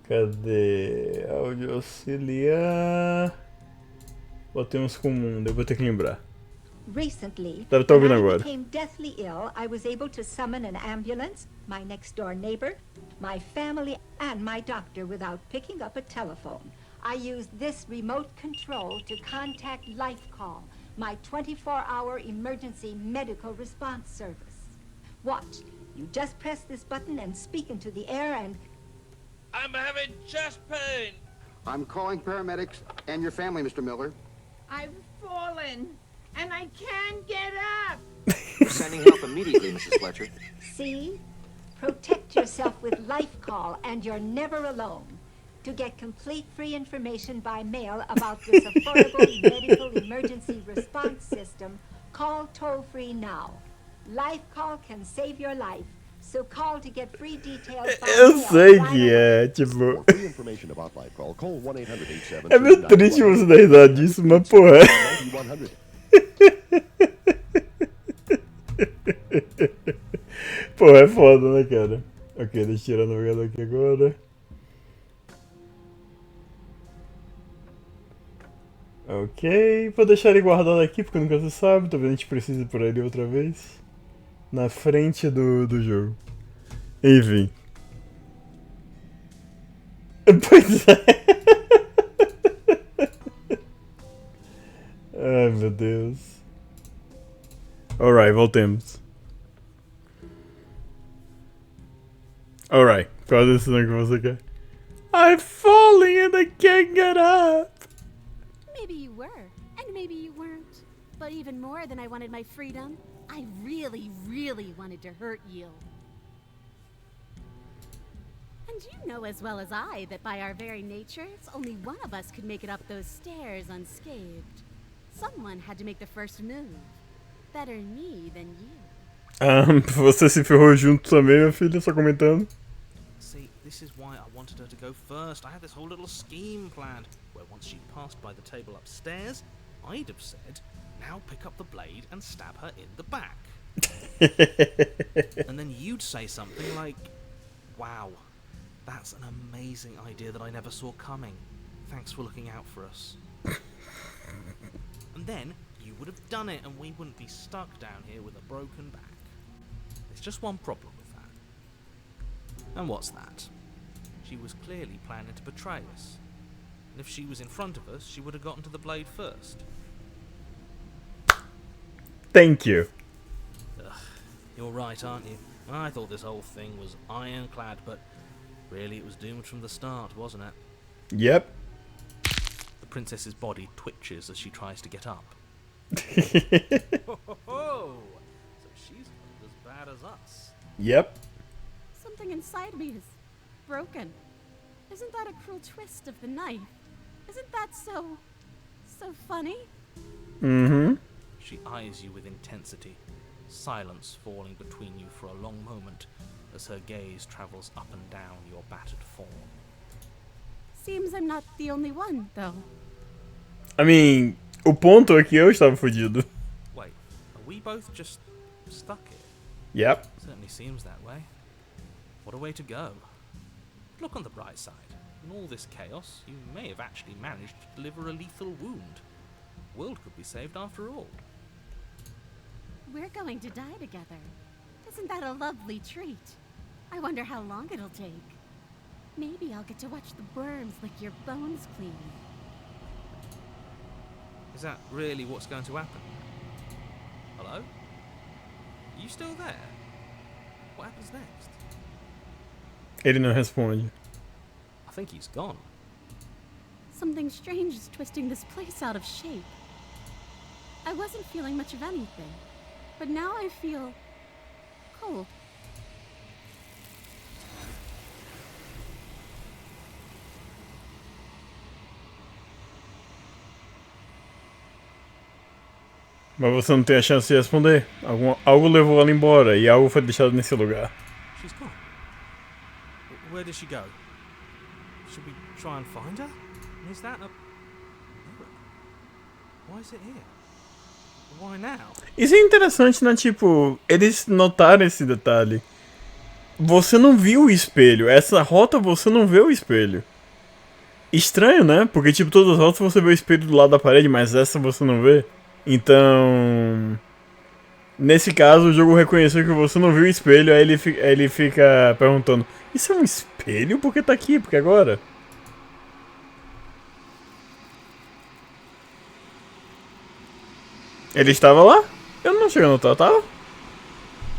Cadê? Áudio auxiliar... Botei uns comum, daí vou ter que lembrar. Recently, Deve tá ouvindo when I agora. became deathly ill, I was able to summon an ambulance, my next-door neighbor, my family, and my doctor without picking up a telephone. I used this remote control to contact LifeCall, my 24-hour emergency medical response service. Watch. You just press this button and speak into the air and... I'm having chest pain. I'm calling paramedics and your family, Mr. Miller. I've fallen, and I can't get up. We're sending help immediately, Mrs. Fletcher. See? Protect yourself with LifeCall and you're never alone. To get complete free information by mail about this affordable medical emergency response system, call toll-free now. LifeCall can save your life. So call to get free details by Eu mail sei right que away. é, tipo... For free information about LifeCall, call 1-800-87. É meio triste você dar risada disso, mas porra. 9100. Porra, é foda, né, cara? Ok, deixa eu tirar o navegador aqui agora. Ok, vou deixar ele guardado aqui porque nunca se sabe, talvez a gente precise por ele outra vez. Na frente do jogo. Enfim. Pois é. Ai meu Deus. Alright, voltemos. Alright, qual a decisão que você quer? I'm falling and I can't get up. Maybe you were, and maybe you weren't. But even more than I wanted my freedom, I really, really wanted to hurt you. And you know as well as I that by our very natures, only one of us could make it up those stairs unscathed. Someone had to make the first move. Better me than you. Você se ferrou junto também, minha filha, só comentando. See, this is why I wanted her to go first. I had this whole little scheme planned, where once she'd passed by the table upstairs, I'd have said, now pick up the blade and stab her in the back. And then you'd say something like, "Wow, that's an amazing idea that I never saw coming. Thanks for looking out for us." And then you would have done it and we wouldn't be stuck down here with a broken back. There's just one problem with that. And what's that? She was clearly planning to betray us. And if she was in front of us, she would have gotten to the blade first. Thank you. Ugh, you're right, aren't you? I thought this whole thing was ironclad, but really it was doomed from the start, wasn't it? Yep. The princess's body twitches as she tries to get up. So she's as bad as us. Yep. Something inside me is broken. Isn't that a cruel twist of the knife? Isn't that so funny? Mm-hmm. She eyes you with intensity, silence falling between you for a long moment as her gaze travels up and down your battered form. Seems I'm not the only one, though. I mean, o ponto é que eu estava fudido. Wait, are we both just stuck here? Yep. Certainly seems that way. What a way to go. Look on the bright side. In all this chaos, you may have actually managed to deliver a lethal wound. The world could be saved after all. We're going to die together. Isn't that a lovely treat? I wonder how long it'll take. Maybe I'll get to watch the worms lick your bones clean. Is that really what's going to happen? Hello? Are you still there? What happens next? Ele não responde. I think he's gone. Something strange is twisting this place out of shape. I wasn't feeling much of anything, but now I feel cold. Mas você não tem a chance de responder. Algo levou ela embora e algo foi deixado nesse lugar. She's gone. Where did she go? Should we try and find her? Is that a mirror? Why is it here? Why now? Isso é interessante, né? Tipo, eles notaram esse detalhe. Você não viu o espelho. Essa rota você não vê o espelho. Estranho, né? Porque, tipo, todas as rotas você vê o espelho do lado da parede, mas essa você não vê. Então... Nesse caso, o jogo reconheceu que você não viu o espelho, aí ele fica perguntando: isso é um espelho? Por que tá aqui? Porque agora? Ele estava lá? Eu não cheguei a notar, tava?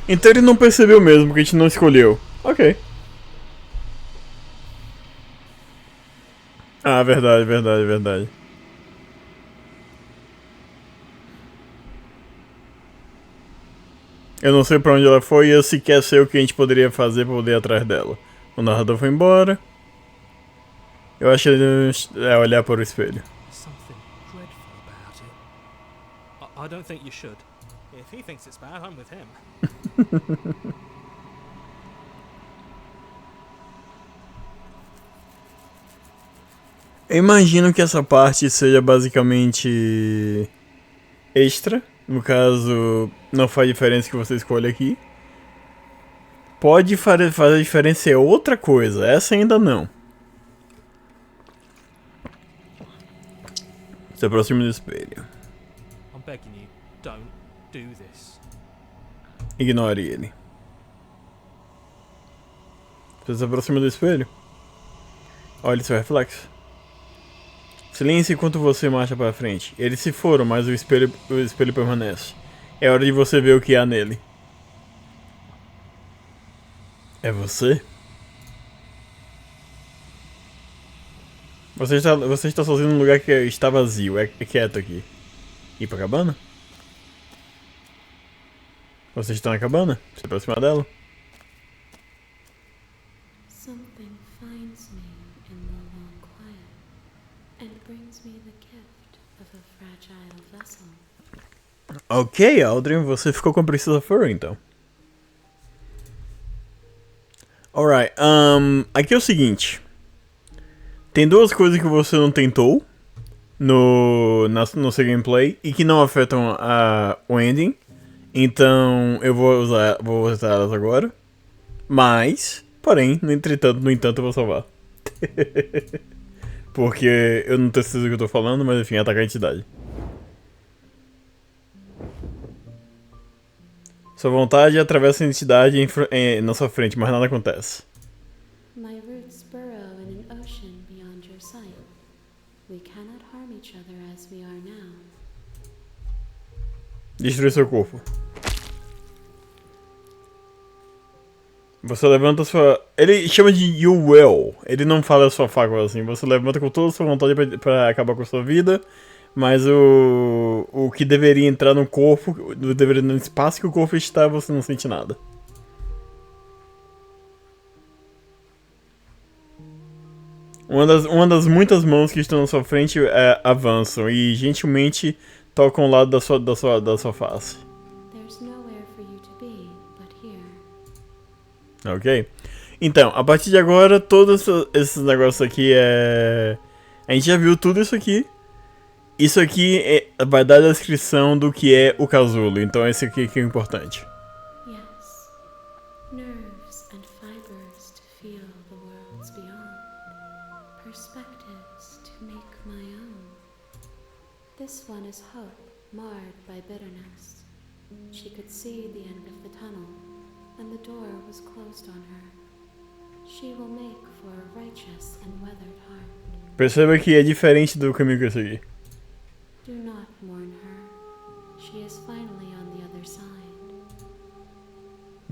Então ele não percebeu mesmo, porque a gente não escolheu. Ok. Ah, verdade, verdade, verdade. Eu não sei pra onde ela foi e eu sequer sei o que a gente poderia fazer pra poder ir atrás dela. O narrador foi embora. Eu acho que ele é olhar para o espelho. Something dreadful about it. I don't think you should. If he thinks it's bad, I'm with him. Eu imagino que essa parte seja basicamente extra. No caso, não faz diferença que você escolha aqui. Pode fazer diferença é outra coisa. Essa ainda não. Se aproxime do espelho. I'm begging you, don't do this. Ignore ele. Você se aproxima do espelho. Olhe seu reflexo. Silêncio enquanto você marcha para frente. Eles se foram, mas o espelho permanece. É hora de você ver o que há nele. É você? Você está sozinho num lugar que está vazio. É quieto aqui. Ir pra cabana? Você está na cabana? Se aproxima dela. Something finds me in the long quiet and brings me the gift of a fragile vessel. Ok, Audrian, você ficou com a princesa Furry, então. Alright, aqui é o seguinte. Tem duas coisas que você não tentou no seu gameplay e que não afetam o ending. Então eu vou usar elas agora. Mas, porém, no entanto, eu vou salvar. Porque eu não tenho certeza do que eu tô falando, mas enfim, atacar a entidade. Sua vontade atravessa a entidade na sua frente, mas nada acontece. My roots burrow in an ocean beyond your sight. We cannot harm each other as we are now. Destruir seu corpo. Você levanta sua... Ele chama de you will. Ele não fala sua faca assim. Você levanta com toda a sua vontade pra acabar com a sua vida. Mas o que deveria entrar no corpo, deveria no espaço que o corpo está, você não sente nada. Uma das muitas mãos que estão na sua frente avançam e gentilmente tocam ao lado da sua face. There's nowhere for you to be but here. Ok? Então, a partir de agora, todos esses negócios aqui a gente já viu tudo isso aqui. Isso aqui vai dar a descrição do que é o casulo, então esse aqui que é o importante. Yes. Nerves and fibers to feel the worlds beyond. Perspectives to make my own. This one is hope, marred by bitterness. She could see the end of the tunnel, and the door was closed on her. She will make for a righteous and weathered heart. Perceba que é diferente do caminho que eu segui. Do not mourn her. She is finally on the other side.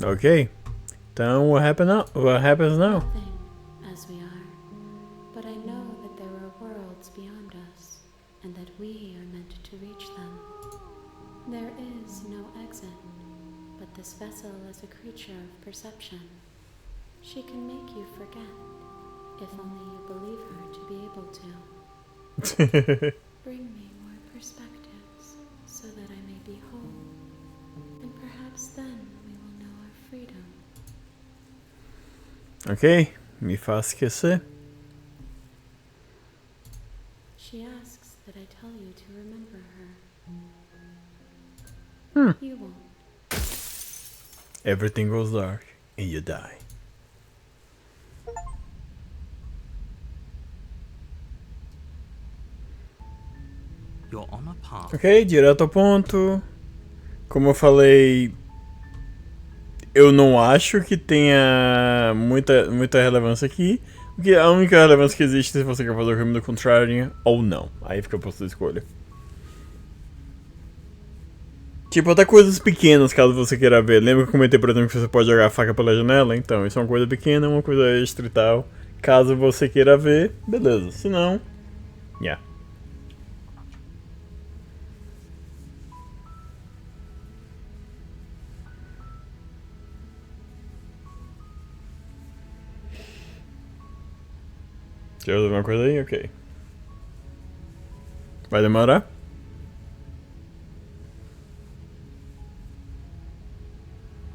Ok. Então, what happens now? Nothing, as we are. But I know that there are worlds beyond us, and that we are meant to reach them. There is no exit, but this vessel is a creature of perception. She can make you forget, if only you believe her to be able to. Bring me more perspectives, so that I may be whole, and perhaps then we will know our freedom. Ok, me faz esquecer. She asks that I tell you to remember her. You won't. Everything goes dark and you die. You're on a path. Ok, direto ao ponto. Como eu falei, eu não acho que tenha muita relevância aqui. Porque a única relevância que existe é se você quer fazer o caminho do contrário ou não. Aí fica a sua escolha. Tipo, até coisas pequenas, caso você queira ver. Lembra que eu comentei, por exemplo, que você pode jogar a faca pela janela? Então, isso é uma coisa pequena, uma coisa extra e tal. Caso você queira ver, beleza. Se não, yeah. Quer resolver uma coisa aí? Ok. Vai demorar?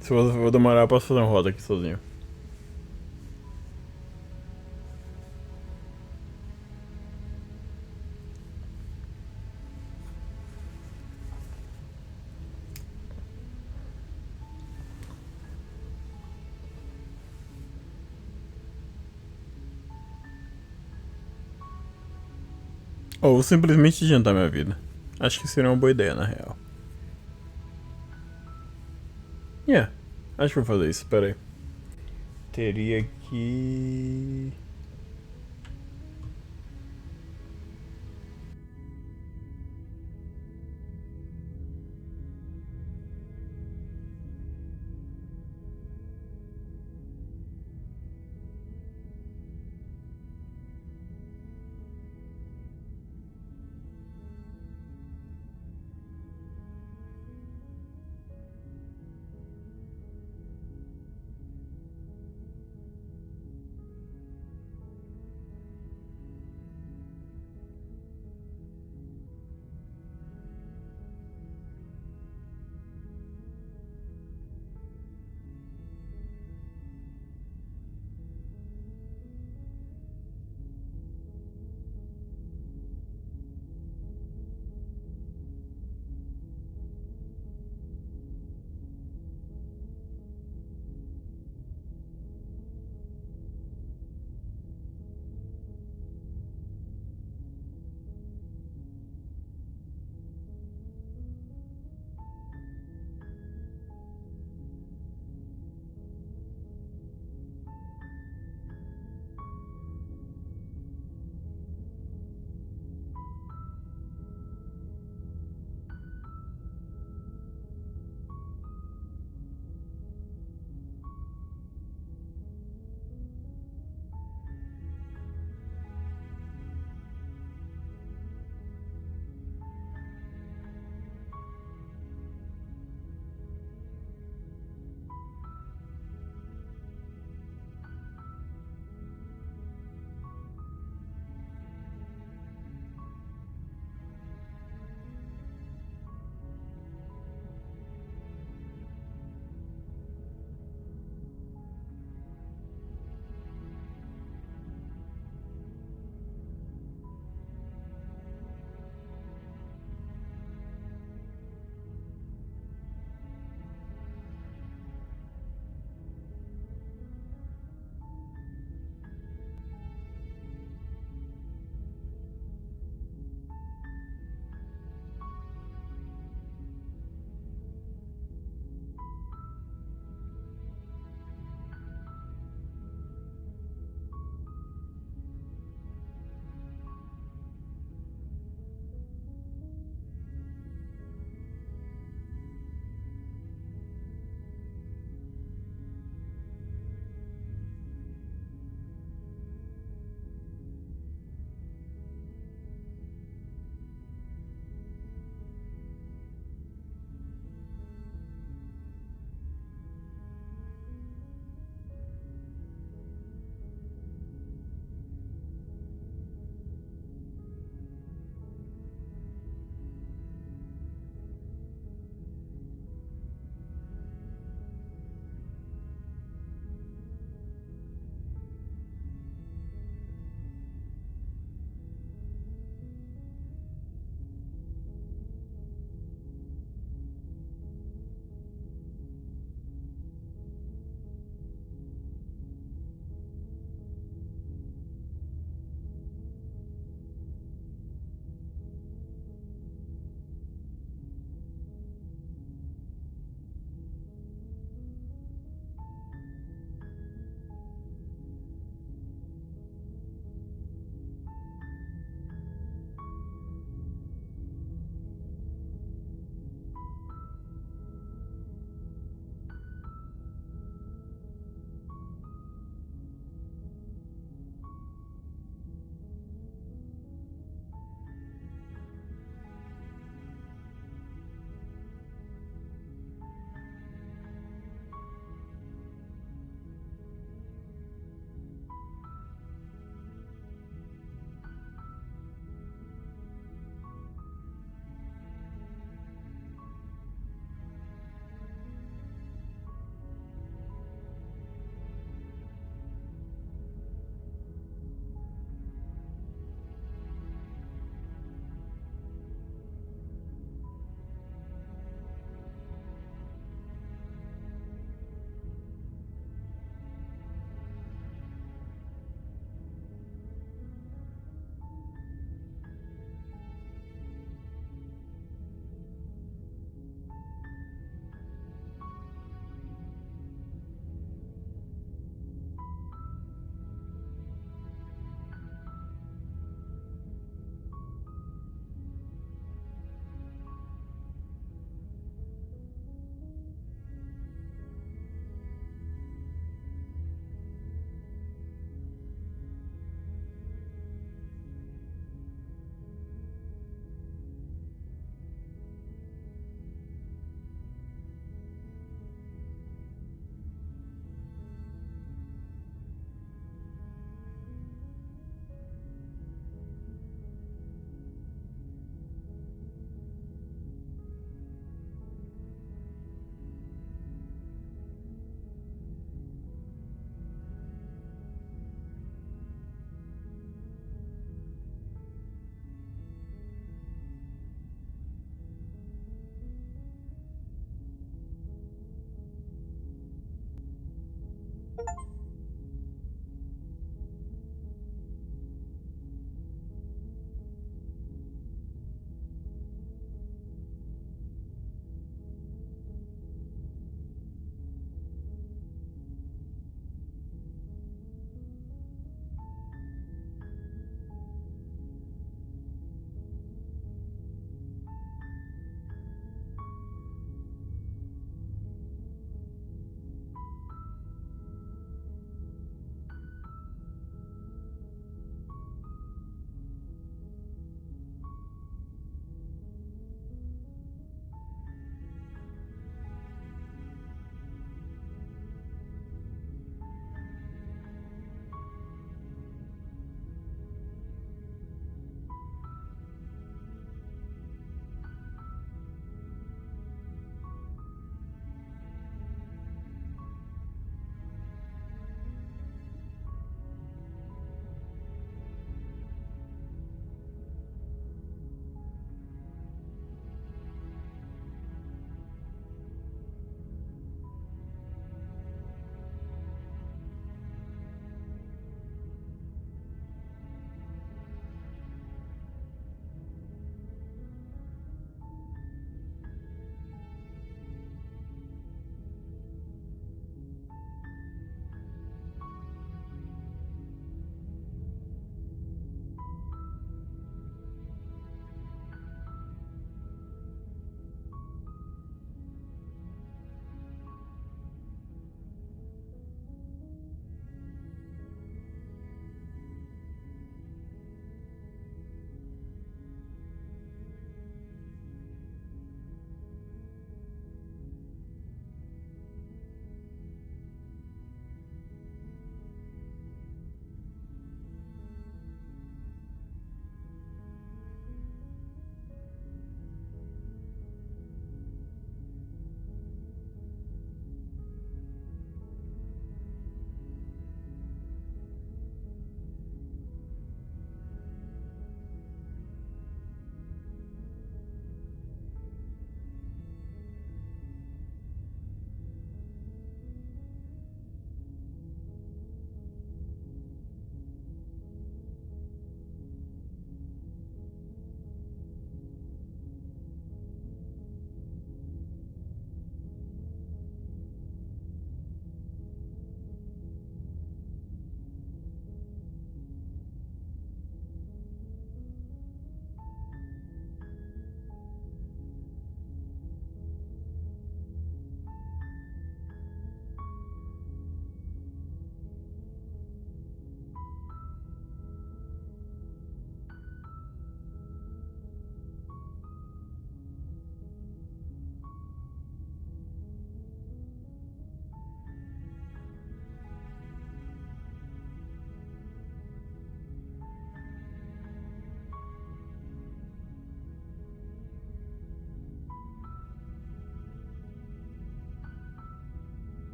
Se eu vou demorar, eu posso fazer uma roda aqui sozinho. Ou simplesmente adiantar minha vida. Acho que seria uma boa ideia, na real. Yeah, acho que vou fazer isso, pera aí. Teria que...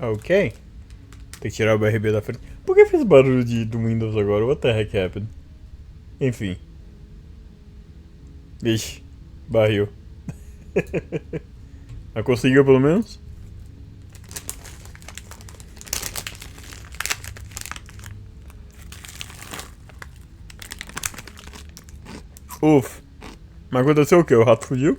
Ok. Tem que tirar o BRB da frente. Por que fez barulho do Windows agora? What the heck happened? Enfim. Vixe. Barril. Mas conseguiu pelo menos? Uf. Mas aconteceu o que? O rato fugiu?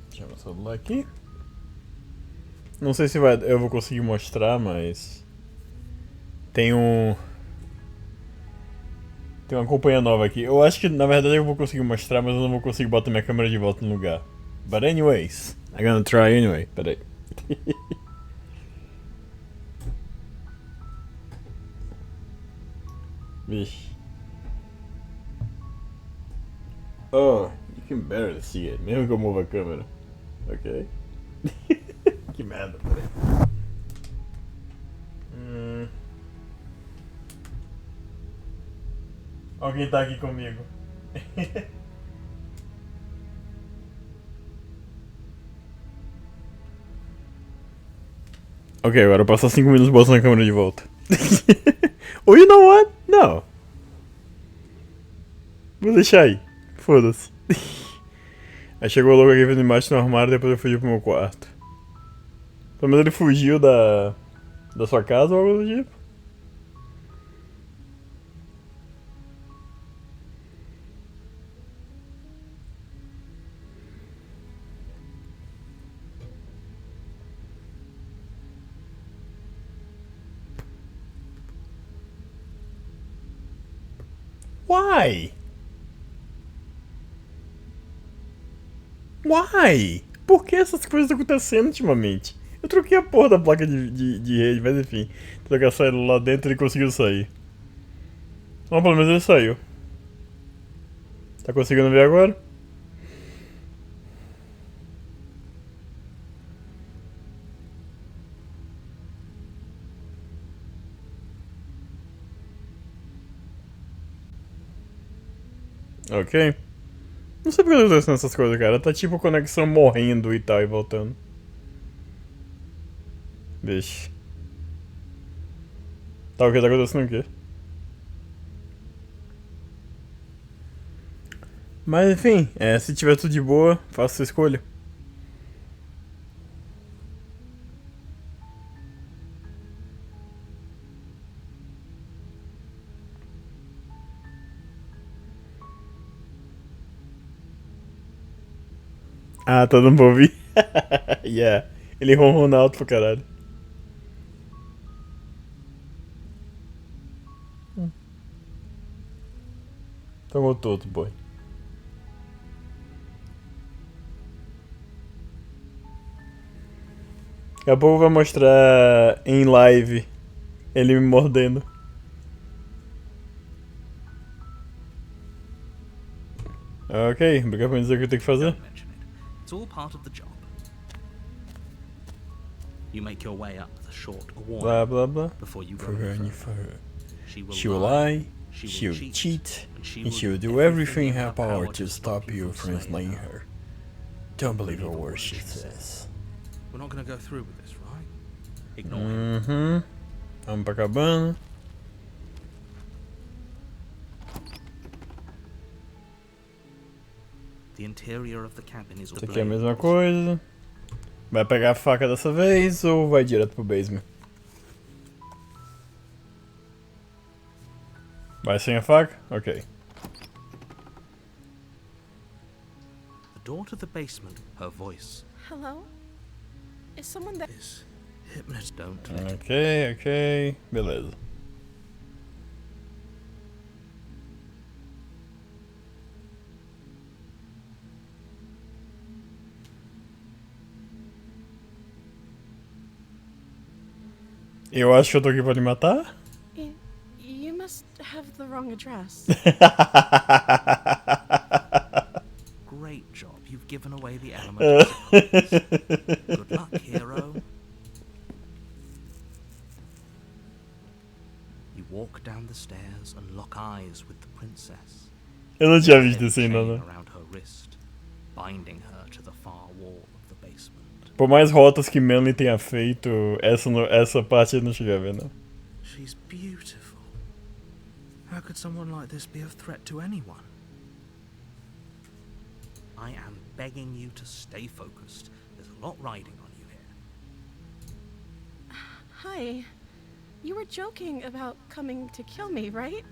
Deixa eu ver o celular aqui. Não sei se eu vou conseguir mostrar, mas... Tem uma companhia nova aqui. Eu acho que na verdade eu vou conseguir mostrar, mas eu não vou conseguir botar minha câmera de volta no lugar. But anyways, I'm gonna try anyway. Peraí. Vixe. Oh, you can barely see it, mesmo que eu mova a câmera. Ok. Que merda, peraí. Alguém tá aqui comigo. Ok, agora passar 5 minutos botando a câmera de volta. Ou you know what? Não. Vou deixar aí. Foda-se. Aí chegou logo aqui vendo embaixo no armário e depois eu fugi pro meu quarto. Pelo menos ele fugiu da sua casa ou algo do tipo. Why? Why? Por que essas coisas estão acontecendo ultimamente? Eu troquei a porra da placa de rede, mas enfim. Trocar a saída lá dentro e ele conseguiu sair. Bom, pelo menos ele saiu. Tá conseguindo ver agora? Ok. Não sei porque eu tô acontecendo essas coisas, cara. Tá tipo conexão morrendo e tal e voltando. Vixe. Tá, o que tá acontecendo aqui? Mas enfim, se tiver tudo de boa, faça sua escolha. Ah, tá dando pra ouvir? Yeah. Ele ronrona alto pra caralho. Tomou todo, boy. Daqui a pouco vai mostrar em live ele me mordendo. Ok, obrigado por dizer o que eu tenho que fazer. It's all part of the job. You make your way up the short Blá blá blá. before you go For her any and for further. her. She will lie, she will cheat, and she will do everything in her power to stop you from enslaving her. Don't believe a word she says. We're not going to go through with this, right? Ignore him. Uhum. Vamos pra cabana. The interior of the cabin is Isso aqui é a mesma coisa. Vai pegar a faca dessa vez ou vai direto pro basement? Vai sem a faca? Ok. The door to the basement, her voice. Hello? Is someone there? Is hypnotist, don't let it. Ok, ok. Beleza. Eu acho que eu tô aqui pra lhe matar? You must have the wrong address. Great job. You've given away the element of surprise. Good luck here walk down the stairs and lock eyes with the princess. Eu não tinha visto Then isso ainda, chain né? around her wrist, binding her to the far wall of the basement. Por mais rotas que Melanie tenha feito, essa parte eu não cheguei a ver, não. She's beautiful. How could someone like this be of threat to anyone? I am begging you to stay focused. There's a lot riding on you here. Hi. You were joking about coming to kill me, right?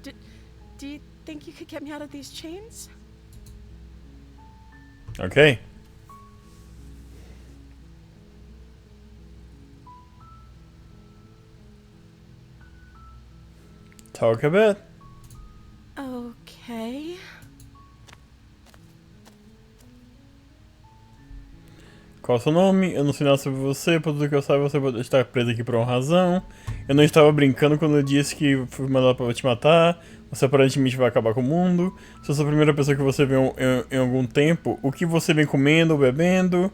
Do you think you could get me out of these chains? Ok. Talk a bit. Okay. Qual é o seu nome? Eu não sei nada sobre você, por tudo que eu saiba, você pode estar preso aqui por uma razão. Eu não estava brincando quando eu disse que fui mandado para te matar. Você aparentemente vai acabar com o mundo. Se eu sou a primeira pessoa que você vê em algum tempo, o que você vem comendo ou bebendo?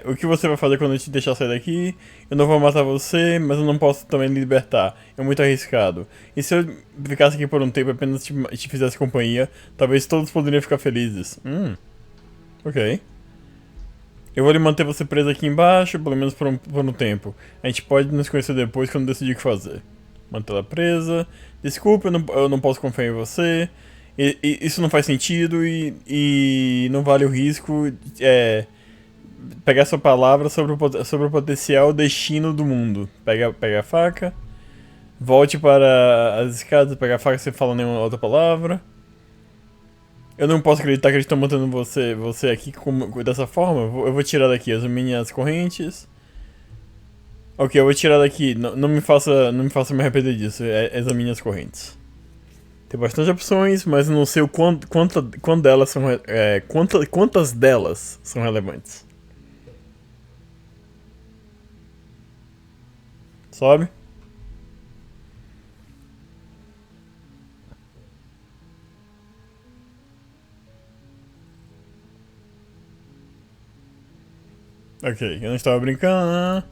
O que você vai fazer quando eu te deixar sair daqui? Eu não vou matar você, mas eu não posso também me libertar. É muito arriscado. E se eu ficasse aqui por um tempo e apenas te fizesse companhia, talvez todos poderiam ficar felizes. Ok. Eu vou lhe manter você preso aqui embaixo, pelo menos por um tempo. A gente pode nos conhecer depois quando decidir o que fazer. Mantê-la presa. Desculpa, eu não posso confiar em você. Isso não faz sentido e não vale o risco. Pegar sua palavra sobre o potencial destino do mundo. Pega a faca. Volte para as escadas, pegar a faca sem falar nenhuma outra palavra. Eu não posso acreditar que eles estão mantendo você aqui dessa forma. Eu vou tirar daqui as minhas correntes. Ok, eu vou tirar daqui. Não me faça me arrepender disso. Examine as correntes. Tem bastante opções, mas eu não sei quantas delas são relevantes. Sobe. Ok, eu não estava brincando.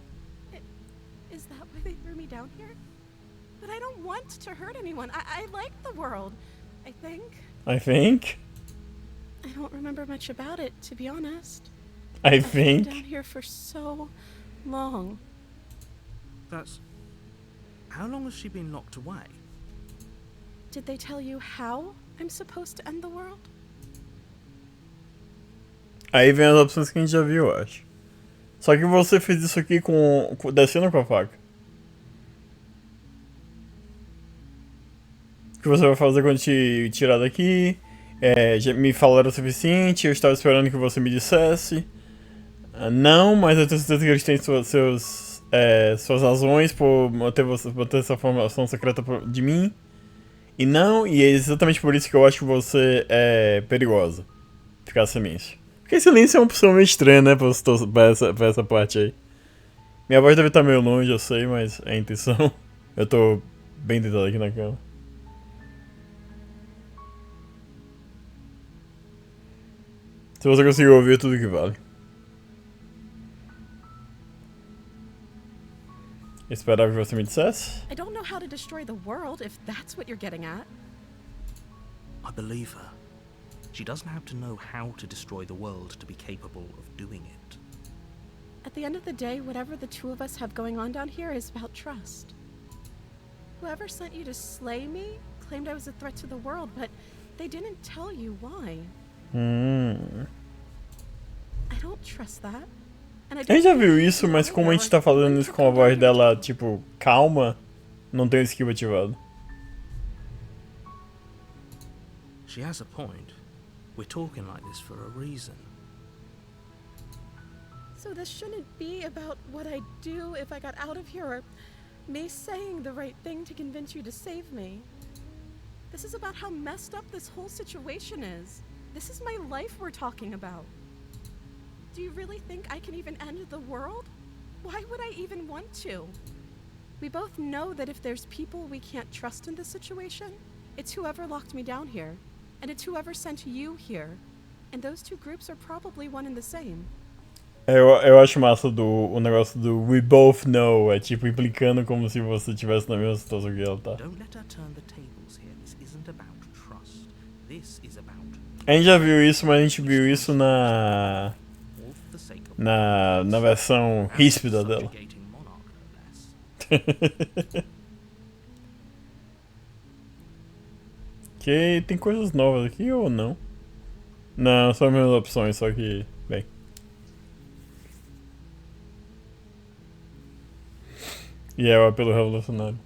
Is that why they threw me down here? But I don't want to hurt anyone. I like the world, I think. I think? I don't remember much about it, to be honest. I I've been down think? here for so long. That's... How long has she been locked away? Did they tell you how I'm supposed to end the world? Aí vem as opções que a gente já viu, eu acho. Só que você fez isso aqui descendo com a faca. O que você vai fazer quando te tirar daqui? Já me falaram o suficiente, eu estava esperando que você me dissesse. Não, mas eu tenho certeza que eles têm suas razões por manter essa informação secreta de mim. E é exatamente por isso que eu acho que você é perigosa. Ficar sem isso. Porque silêncio é uma opção meio estranha, né, pra essa parte aí. Minha voz deve estar meio longe, eu sei, mas é a intenção. Eu tô bem deitado aqui na cama. Se você conseguir ouvir, tudo que vale. Eu esperava que você me dissesse. I don't know how to destroy the world, if that's what you're getting at. I believe her. She doesn't have to know how to destroy the world to be capable of doing it. At the end of the day, whatever the two of us have going on down here is about trust. Whoever sent you to slay me claimed I was a threat to the world, but they didn't tell you why. I don't trust that. And I A gente já viu isso, mas como a gente tá falando isso com a voz dela, tipo, calma, não tem o skill ativado. She has a point. We're talking like this for a reason. So this shouldn't be about what I'd do if I got out of here, or me saying the right thing to convince you to save me. This is about how messed up this whole situation is. This is my life we're talking about. Do you really think I can even end the world? Why would I even want to? We both know that if there's people we can't trust in this situation, it's whoever locked me down here, and it's whoever sent you here. And those two groups are probably one and the same. Eu acho massa o negócio do we both know, é tipo implicando como se você estivesse na mesma situação que ela tá. A gente já viu isso, mas a gente viu isso na versão ríspida dela. Que tem coisas novas aqui ou não? Não, são as mesmas opções, só que, bem. E é o apelo revolucionário.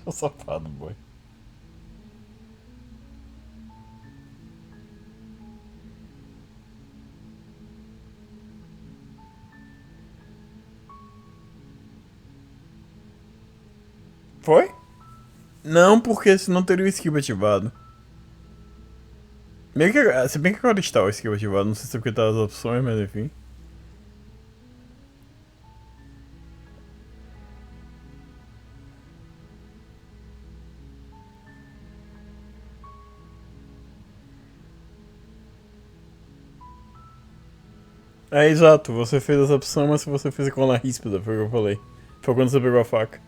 Sou safado, boy. Foi? Não, porque senão teria o skill ativado. Meio que, se bem que agora está o skill ativado, não sei se é porque tá as opções, mas enfim. É, exato, você fez essa opção, mas se você fez com a ríspida, foi o que eu falei. Foi quando você pegou a faca.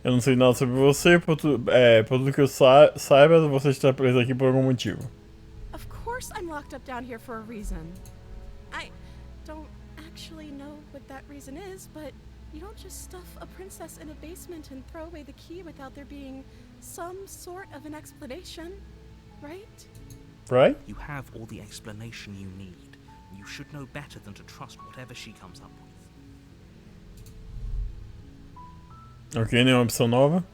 Eu não sei nada sobre você, por tudo que eu saiba, você está preso aqui por algum motivo. Of course I'm locked up down here for a reason. I don't actually know what that reason is, but you don't just stuff a princess in a basement and throw away the key without there being some sort of an explanation, right? Right? You have all the explanation you need. You should know better than to trust whatever she comes up with. Ok, nenhuma opção nova.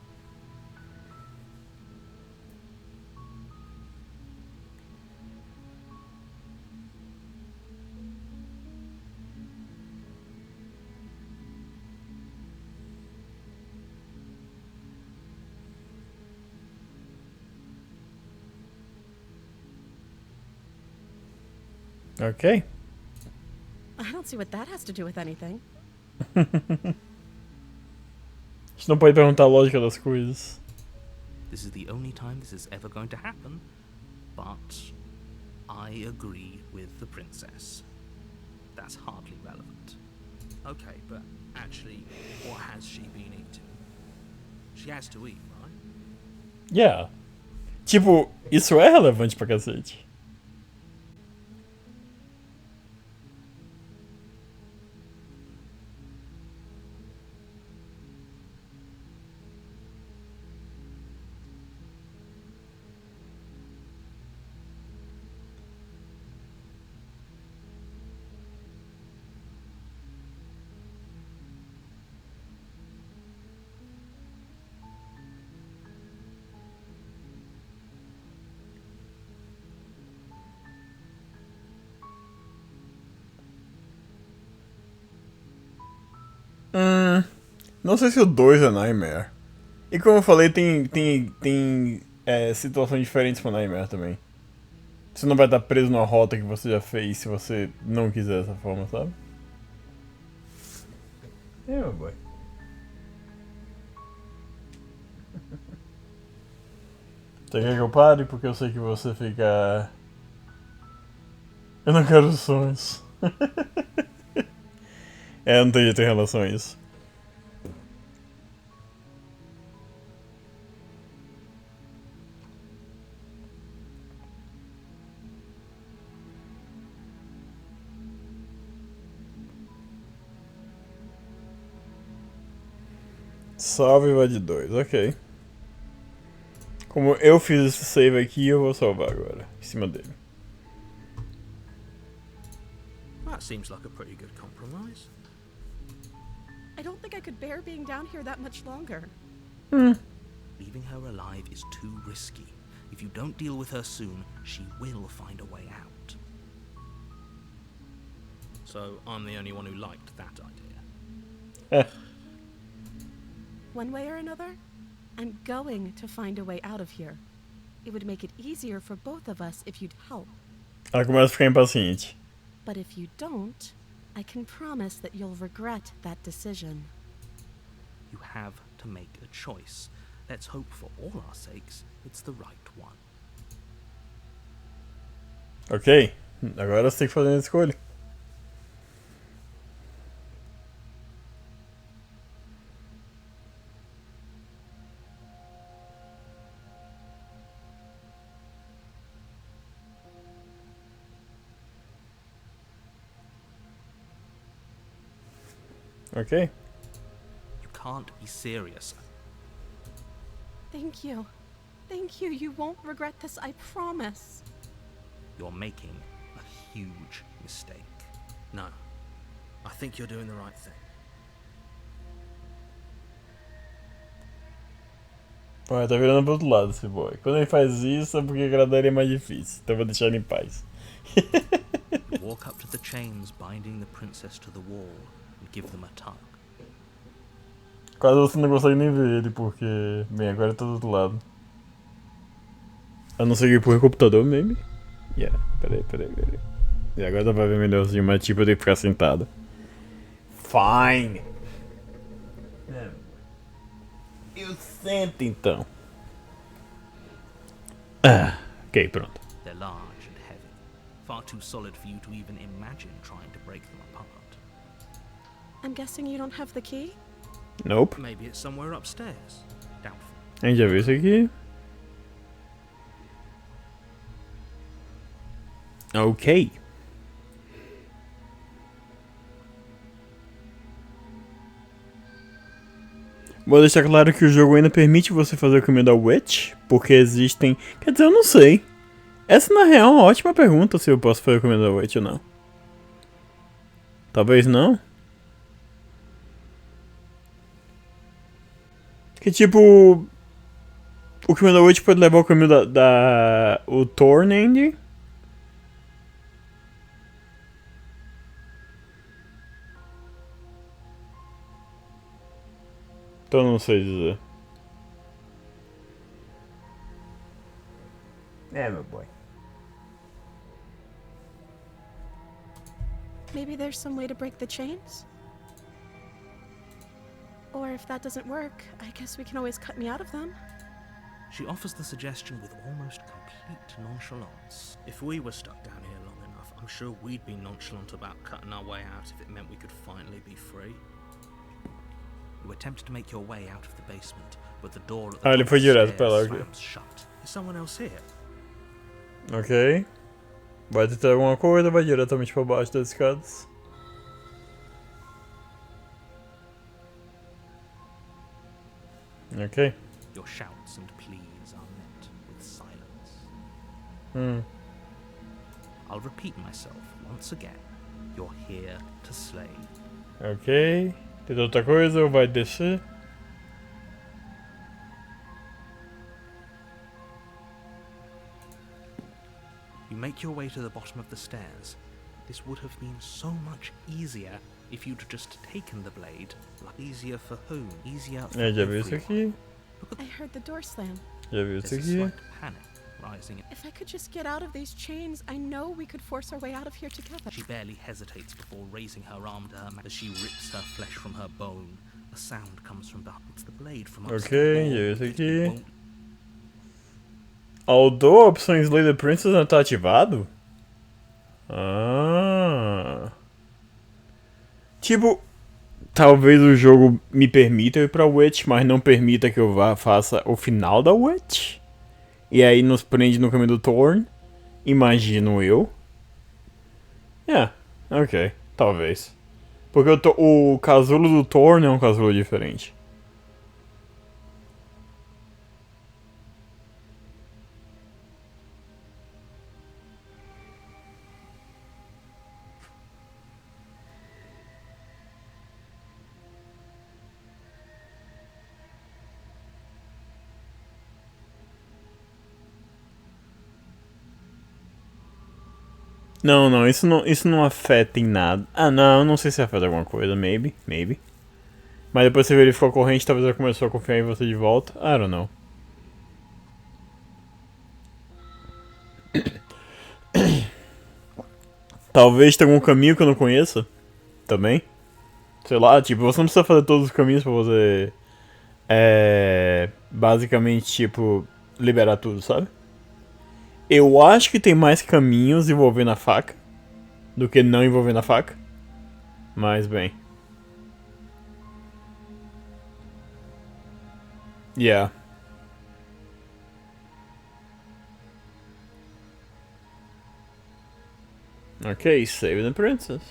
Ok. I don't see what that has to do with anything. A gente não pode perguntar a lógica das coisas. This is the only time this is ever going to happen, but I agree with the princess. That's hardly relevant. Okay, but actually, what has she been eating? She has to eat, right? Yeah. Tipo, isso é relevante pra cacete. Não sei se o 2 é Nightmare. E como eu falei, tem situações diferentes pro Nightmare também. Você não vai estar preso numa rota que você já fez se você não quiser dessa forma, sabe? Meu boy. Você quer que eu pare? Porque eu sei que você fica... Eu não quero sonhos. Não tem jeito em relação a isso. Salve VOD 2, ok. Como eu fiz esse save aqui, eu vou salvar agora, em cima dele. That seems like a pretty good compromise. I don't think I could bear being down here that much longer. Leaving her alive is too risky. If you don't deal with her soon, she will find a way out. So I'm the only one who liked that idea. One way or another, I'm going to find a way out of here. It would make it easier for both of us if you'd help. Ela começa a ficar impaciente. But if you don't, I can promise that you'll regret that decision. You have to make a choice. Let's hope for all our sakes it's the right one. Ok, agora você tem que fazer a escolha. Ok. You can't be serious. Thank you. Thank you. You won't regret this, I promise. You're making a huge mistake. No, I think you're doing the right thing. Pô, tá virando pro outro lado esse boy. Quando ele faz isso é porque agradar ele é mais difícil. Então eu vou deixar ele em paz. You walk up to the chains binding the princess to the wall and give them a tug. Quase você não consegue nem ver ele, porque... Bem, agora tá do outro lado. A não ser que por computador, maybe? Yeah, peraí. E agora dá pra ver melhorzinho, mas tipo eu tenho que ficar sentado. Fine! Eu sento então. Ah, ok, pronto. They're large and heavy, far too solid for you to even imagine trying to break them apart. I'm guessing you don't have the key? Nope. Maybe it's somewhere upstairs. Doubtful. A gente já viu isso aqui. Ok. Vou deixar claro que o jogo ainda permite você fazer o caminho da Witch, porque existem... Quer dizer, eu não sei. Essa na real é uma ótima pergunta se eu posso fazer o caminho da Witch ou não. Talvez não. Que tipo... O caminho da Witch pode levar o caminho o Thorn End. Então não sei dizer. É, meu boy. Maybe there's some way to break the chains? Or if that doesn't work, I guess we can always cut me out of them. She offers the suggestion with almost complete nonchalance. If we were stuck down here long enough, I'm sure we'd be nonchalant about cutting our way out if it meant we could finally be free. You attempt to make your way out of the basement, but the door at the ele top foi of the direto pra lá, stairs ok. slams shut. Is someone else here? Ok. Vai tentar alguma coisa, vai diretamente pra baixo das escadas. Ok. Your shouts and pleas are met with silence. I'll repeat myself once again. You're here to slay. Ok. Tem outra coisa ou vai descer? You make your way to the bottom of the stairs. This would have been so much easier if you'd just taken the blade. Easier for whom? Easier for Já viu isso everyone. aqui? I heard the door slam. Já viu isso There's a aqui? slight panic rising. If I could just get out of these chains, I know we could force our way out of here together. She barely hesitates before raising her arm to her mouth as she rips her flesh from her bone. A sound comes from behind. It's the blade from upstairs. Ok, já viu isso aqui? Although a opção Slay the Princess não tá ativado? Ah. Tipo, talvez o jogo me permita ir pra Witch, mas não permita que eu faça o final da Witch. E aí nos prende no caminho do Thorn. Imagino eu. Ok, talvez. Porque o casulo do Thorn é um casulo diferente. Não, isso não afeta em nada. Ah, não sei se afeta alguma coisa, maybe. Mas depois você verificou a corrente, talvez ela começou a confiar em você de volta. I don't know. Talvez tenha algum caminho que eu não conheça. Também. Sei lá, tipo, você não precisa fazer todos os caminhos pra você. Basicamente, tipo, liberar tudo, sabe? Eu acho que tem mais caminhos envolvendo a faca do que não envolvendo a faca. Mas bem. Yeah. Okay, save the princess.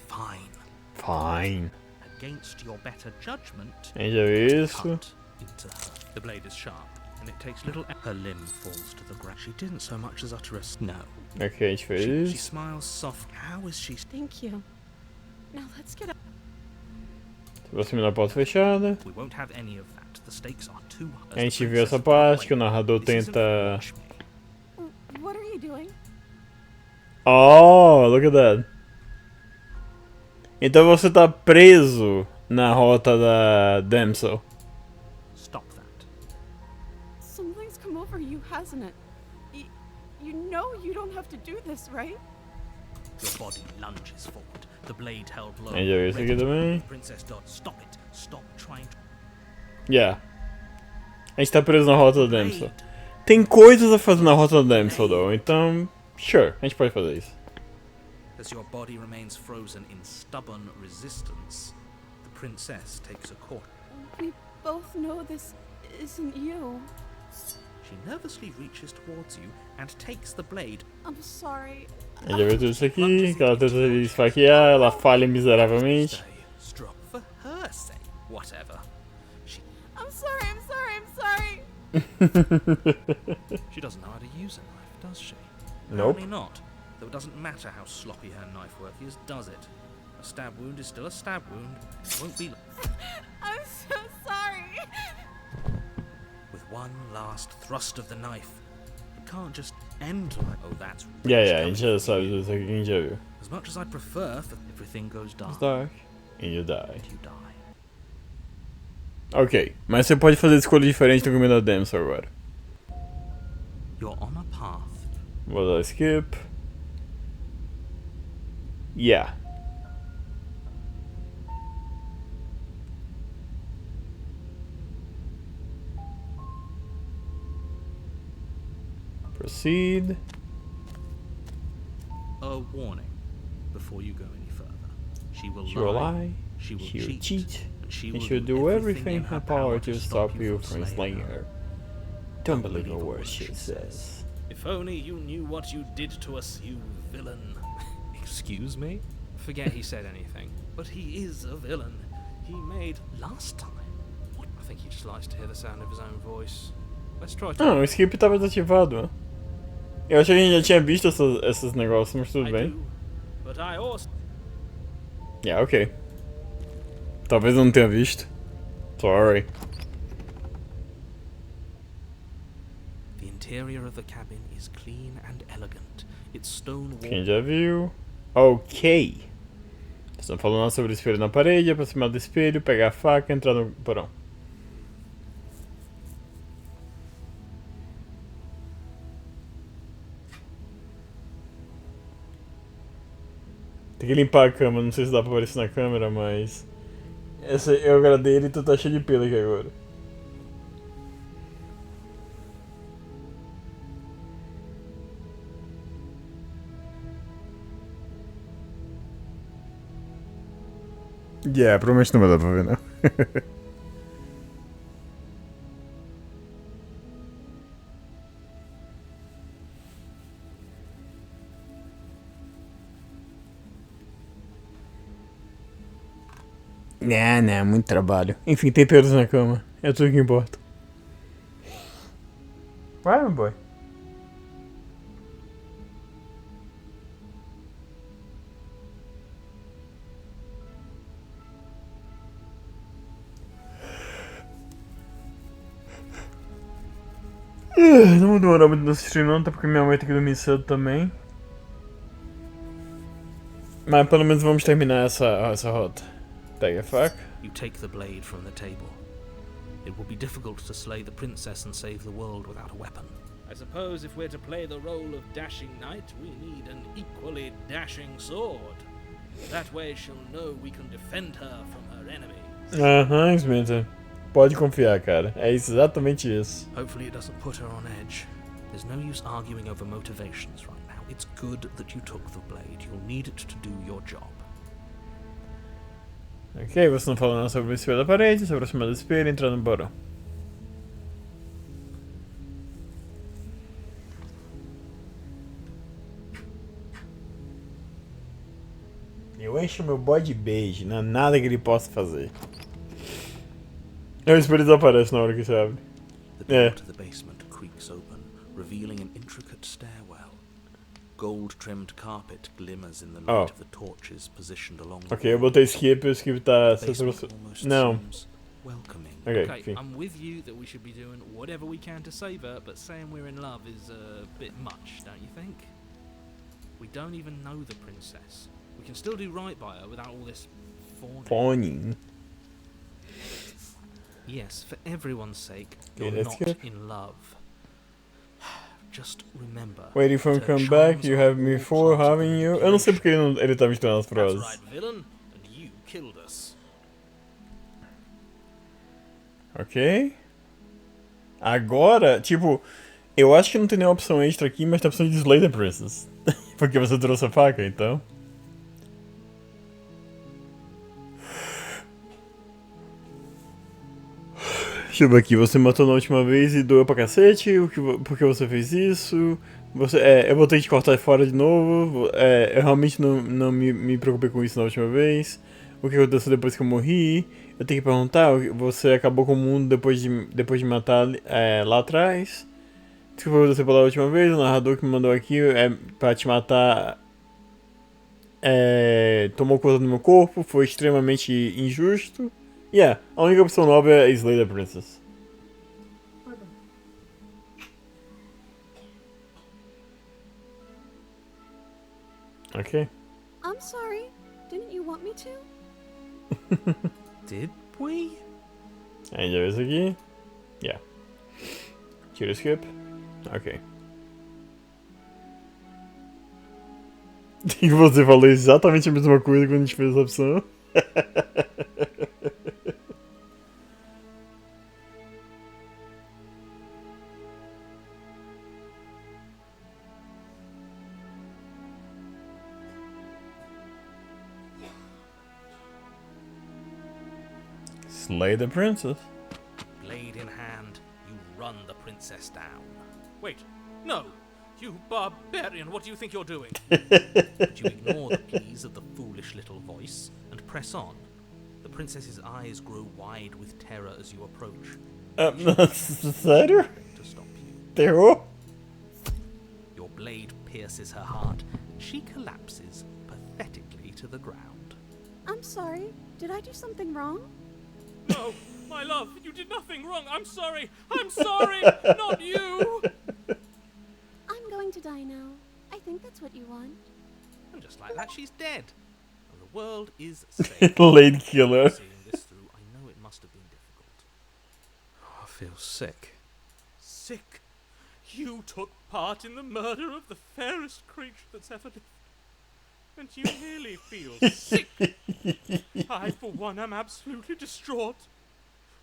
Fine. Fine. Against your better judgment, A gente já viu isso. cut into her. The blade is sharp, and it takes little. Her limb falls to the ground. She didn't so much as utter a no. Ok, a gente fez She isso. smiles soft. How is she? Thank you. Now let's get up. Aproxima da porta fechada. We won't have any of that. The stakes are too high. A gente viu essa parte que o narrador tenta. What are you doing? Oh, look at that. Então você tá preso na rota da Damsel. Stop that. Something's come over you, hasn't it? You know you don't have to do this, right? Your body lunges forward. The blade held low. A gente já viu isso aqui também. Princess Dot, stop it. Stop trying to. Yeah. A gente tá preso na rota da Damsel. Tem coisas a fazer na rota da Damsel, though, então. Sure, a gente pode fazer isso. As your body remains frozen in stubborn resistance, the princess takes a course. We both know this isn't you. She nervously reaches towards you and takes the blade. I'm sorry. A gente já viu tudo isso aqui, que ela tenta esfaquear, ela falha miseravelmente. Stay strong for her sake. Whatever. I'm sorry, I'm sorry, I'm sorry. She doesn't know how to use a knife, does she? Nope. Apparently not. Though it doesn't matter how sloppy her knife work is, does it? A stab wound is still a stab wound. It won't be. I'm so sorry. With one last thrust of the knife, it can't just end like. Oh, that's. Yeah, a gente já sabe disso aqui, a gente já viu. As much as I'd prefer, for everything goes dark. It's dark. And you die. You die. Ok, mas você pode fazer escolha diferente no caminho da Damsel agora. You're on a path. Vou dar skip. Yeah. Proceed. A warning before you go any further. She will lie. She will She'll cheat. And she'll do everything in her power to stop you from slaying her. Don't believe a word she says. If only you knew what you did to us, you villain. Excuse me? Forget he said anything. But he is a villain. He made last time. What? I think he just likes to hear the sound of his own voice. Let's try to. Não, o skip tava desativado, né? Eu achei que a gente já tinha visto esses negócios, mas tudo bem. But I also. Yeah, ok. Talvez eu não tenha visto. Sorry. The interior of the cabin is clean and elegant. Its stone wall. Quem já viu? Ok. Estão falando sobre o espelho na parede, aproximar do espelho, pegar a faca e entrar no porão. Tem que limpar a cama, não sei se dá pra aparecer na câmera, mas... Essa eu agradei ele e tu tá cheio de pelo aqui agora. Yeah, provavelmente não vai dar pra ver, não. Não, muito trabalho. Enfim, tem pelos na cama. É tudo que importa. Vai, meu boy. Não vou demorar muito nesse stream não, até porque minha mãe tem que dormir cedo também. Mas pelo menos vamos terminar essa rota. Pega a faca. You take the blade from the table. It will be difficult to slay the princess and save the world without a weapon. I suppose if we're to play the role of dashing knight, we need an equally dashing sword. That way she'll know we can defend her from her enemies. Aham, Spencer. Pode confiar, cara. É exatamente isso. Hopefully it doesn't put her on edge. There's no use arguing over motivations right now. It's good that you took the blade. You'll need it to do your job. Ok, vocês estão falando sobre o espelho da parede, se aproximar do espelho e entrar no porão. Eu encho meu bode beijo, não há nada que ele possa fazer. O espelho desaparece na hora que você abre. The door to the basement creaks open, revealing an intricate stairwell. Gold-trimmed carpet glimmers in the light of the torches positioned along the Ok, eu botei skip e o skip tá... Não. Welcoming. Ok, I'm with you that we should be doing whatever we can to save her, but saying we're in love is a bit much, don't you think? We don't even know the princess. We can still do right by her without all this fawning. Yes, for everyone's sake, you're not in love. Just remember. Waiting for him to come back, you have me for having you. Eu não sei porque ele tá misturando as frases. That's right, villain, and you killed us. Ok. Agora, tipo, eu acho que não tem nenhuma opção extra aqui, mas tem a opção de Slay the Princess. Porque você trouxe a faca, então. Deixa eu ver aqui, você matou na última vez e doeu pra cacete, por que você fez isso? Eu vou ter que cortar fora de novo, eu realmente não me preocupei com isso na última vez. O que aconteceu depois que eu morri? Eu tenho que perguntar, você acabou com o mundo depois de matar lá atrás? Desculpa você pela última vez, o narrador que me mandou aqui pra te matar tomou conta do meu corpo, foi extremamente injusto. A única opção nova é Slay the Princess. Ok. I'm sorry. Didn't you want me to? Did we? Ainda vez aqui. Tira o skip. Ok. E você falou exatamente a mesma coisa quando a gente fez essa opção. Slay the princess. Blade in hand, you run the princess down. Wait, no! You barbarian, what do you think you're doing? But you ignore the pleas of the foolish little voice and press on. The princess's eyes grow wide with terror as you approach. Sério? To stop you. Terror? Your blade pierces her heart. She collapses pathetically to the ground. I'm sorry. Did I do something wrong? No, my love, you did nothing wrong. I'm sorry. I'm sorry. Not you. I'm going to die now. I think that's what you want. And just like that, she's dead. And the world is safe. Lady killer. Seeing this through, I know it must have been difficult. I feel sick. Sick. You took part in the murder of the fairest creature that's ever lived. And you really feel sick. I, for one, am absolutely distraught.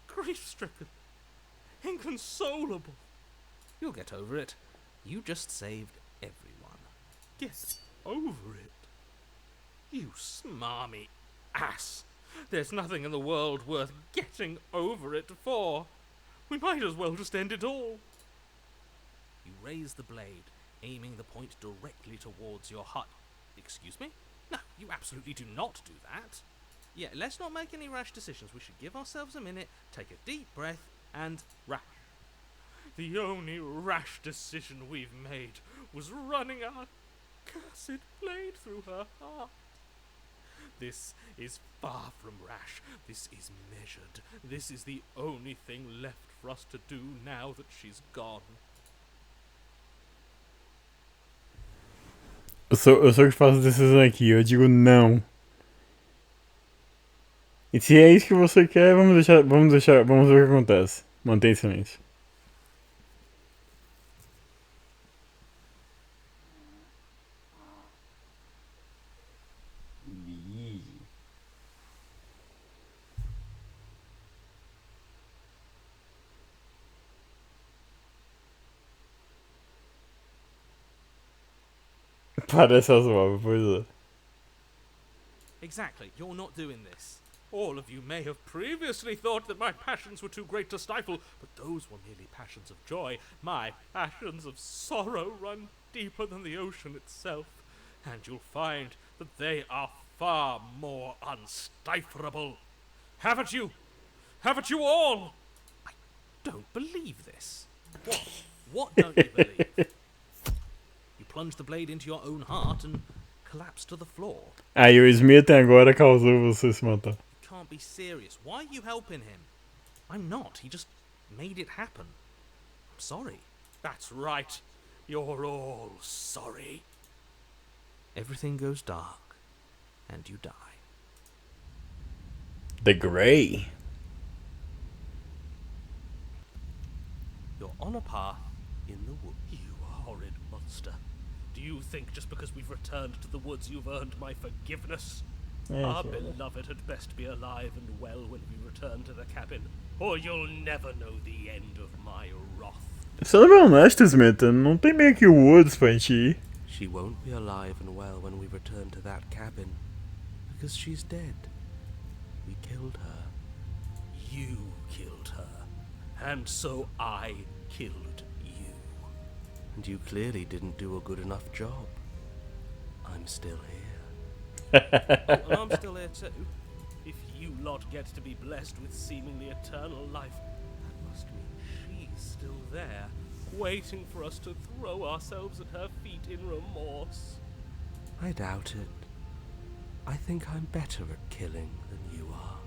Grief-stricken. Inconsolable. You'll get over it. You just saved everyone. Get over it? You smarmy ass. There's nothing in the world worth getting over it for. We might as well just end it all. You raise the blade, aiming the point directly towards your heart. Excuse me? No, you absolutely do not do that. Yeah, let's not make any rash decisions. We should give ourselves a minute, take a deep breath, and rash. The only rash decision we've made was running our cursed blade through her heart. This is far from rash. This is measured. This is the only thing left for us to do now that she's gone. Eu sou que faço decisão aqui, eu digo não. E se é isso que você quer, vamos ver o que acontece. Mantém silêncio. Parece razoável, pois é. Exactly, you're not doing this. All of you may have previously thought that my passions were too great to stifle, but those were merely passions of joy. My passions of sorrow run deeper than the ocean itself, and you'll find that they are far more unstiflable. Haven't you? Haven't you all? I don't believe this. What? What don't you believe? You plunge the blade into your own heart and collapse to the floor. Aí o Smith agora causou você se matar. You can't be serious. Why are you helping him? I'm not. He just made it happen. I'm sorry. That's right. You're all sorry. Everything goes dark, and you die. The Grey. You're on a path in the woods. You horrid monster. Do you think just because we've returned to the woods you've earned my forgiveness? Our beloved had best be alive and well when we return to the cabin, or you'll never know the end of my wrath. Sendo bem honesto, Smith, não tem bem aqui o Woods pra gente ir. She won't be alive and well when we return to that cabin, because she's dead. We killed her. You killed her, and so I killed you. And you clearly didn't do a good enough job. I'm still here. Oh, and I'm still here too. If you lot get to be blessed with seemingly eternal life, that must mean she's still there, waiting for us to throw ourselves at her feet in remorse. I doubt it. I think I'm better at killing than you are.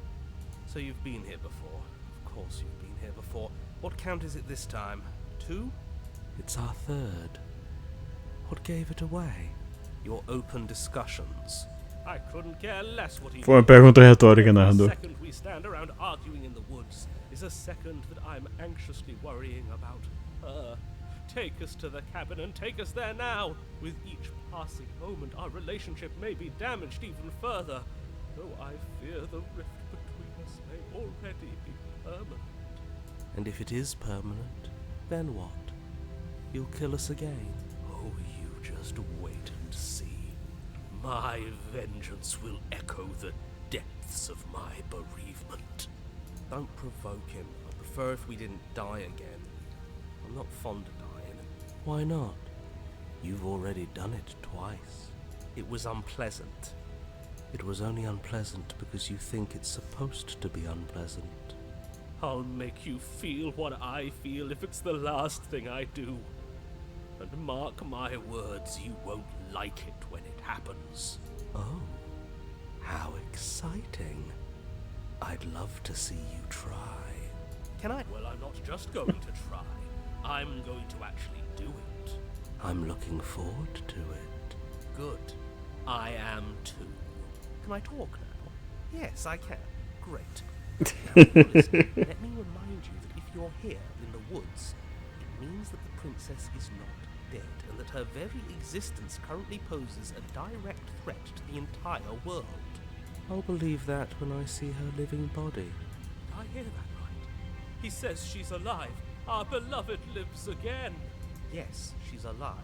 So you've been here before. Of course you've been here before. What count is it this time? 2? It's our third. What gave it away? Your open discussions. I couldn't care less what he Foi uma pergunta retórica, The narrador. second we stand around arguing in the woods is a second that I'm anxiously worrying about her. Take us to the cabin and take us there now. With each passing moment, our relationship may be damaged even further. Though I fear the rift between us may already be permanent. And if it is permanent, then what? You'll kill us again. Oh, you just wait and see. My vengeance will echo the depths of my bereavement. Don't provoke him. I'd prefer if we didn't die again. I'm not fond of dying. Why not? You've already done it twice. It was unpleasant. It was only unpleasant because you think it's supposed to be unpleasant. I'll make you feel what I feel if it's the last thing I do. And mark my words, you won't like it when it happens. Oh, how exciting. I'd love to see you try. Can I? Well, I'm not just going to try. I'm going to actually do it. I'm looking forward to it. Good. I am too. Can I talk now? Yes, I can. Great. Now, listen, let me remind you that if you're here in the woods, it means that the princess is not dead, and that her very existence currently poses a direct threat to the entire world. I'll believe that when I see her living body. I hear that right. He says she's alive. Our beloved lives again. Yes, she's alive.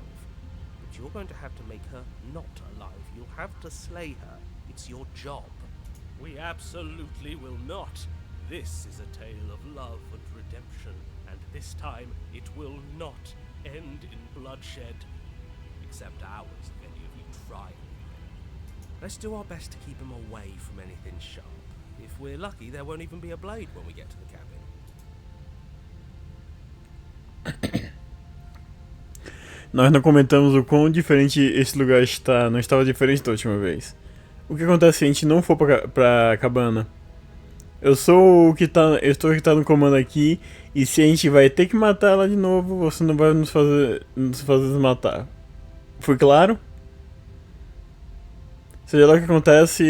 But you're going to have to make her not alive. You'll have to slay her. It's your job. We absolutely will not. This is a tale of love and redemption, and this time it will not end in bloodshed. Except ours, if any of you try. Let's do our best to keep him away from anything sharp. If we're lucky, there won't even be a blade when we get to the cabin. Nós não comentamos o quão diferente esse lugar está. Não estava diferente da última vez. O que acontece se a gente não for pra cabana? Eu estou o que tá no comando aqui, e se a gente vai ter que matar ela de novo, você não vai nos fazer matar. Foi claro? Seja lá o que acontece,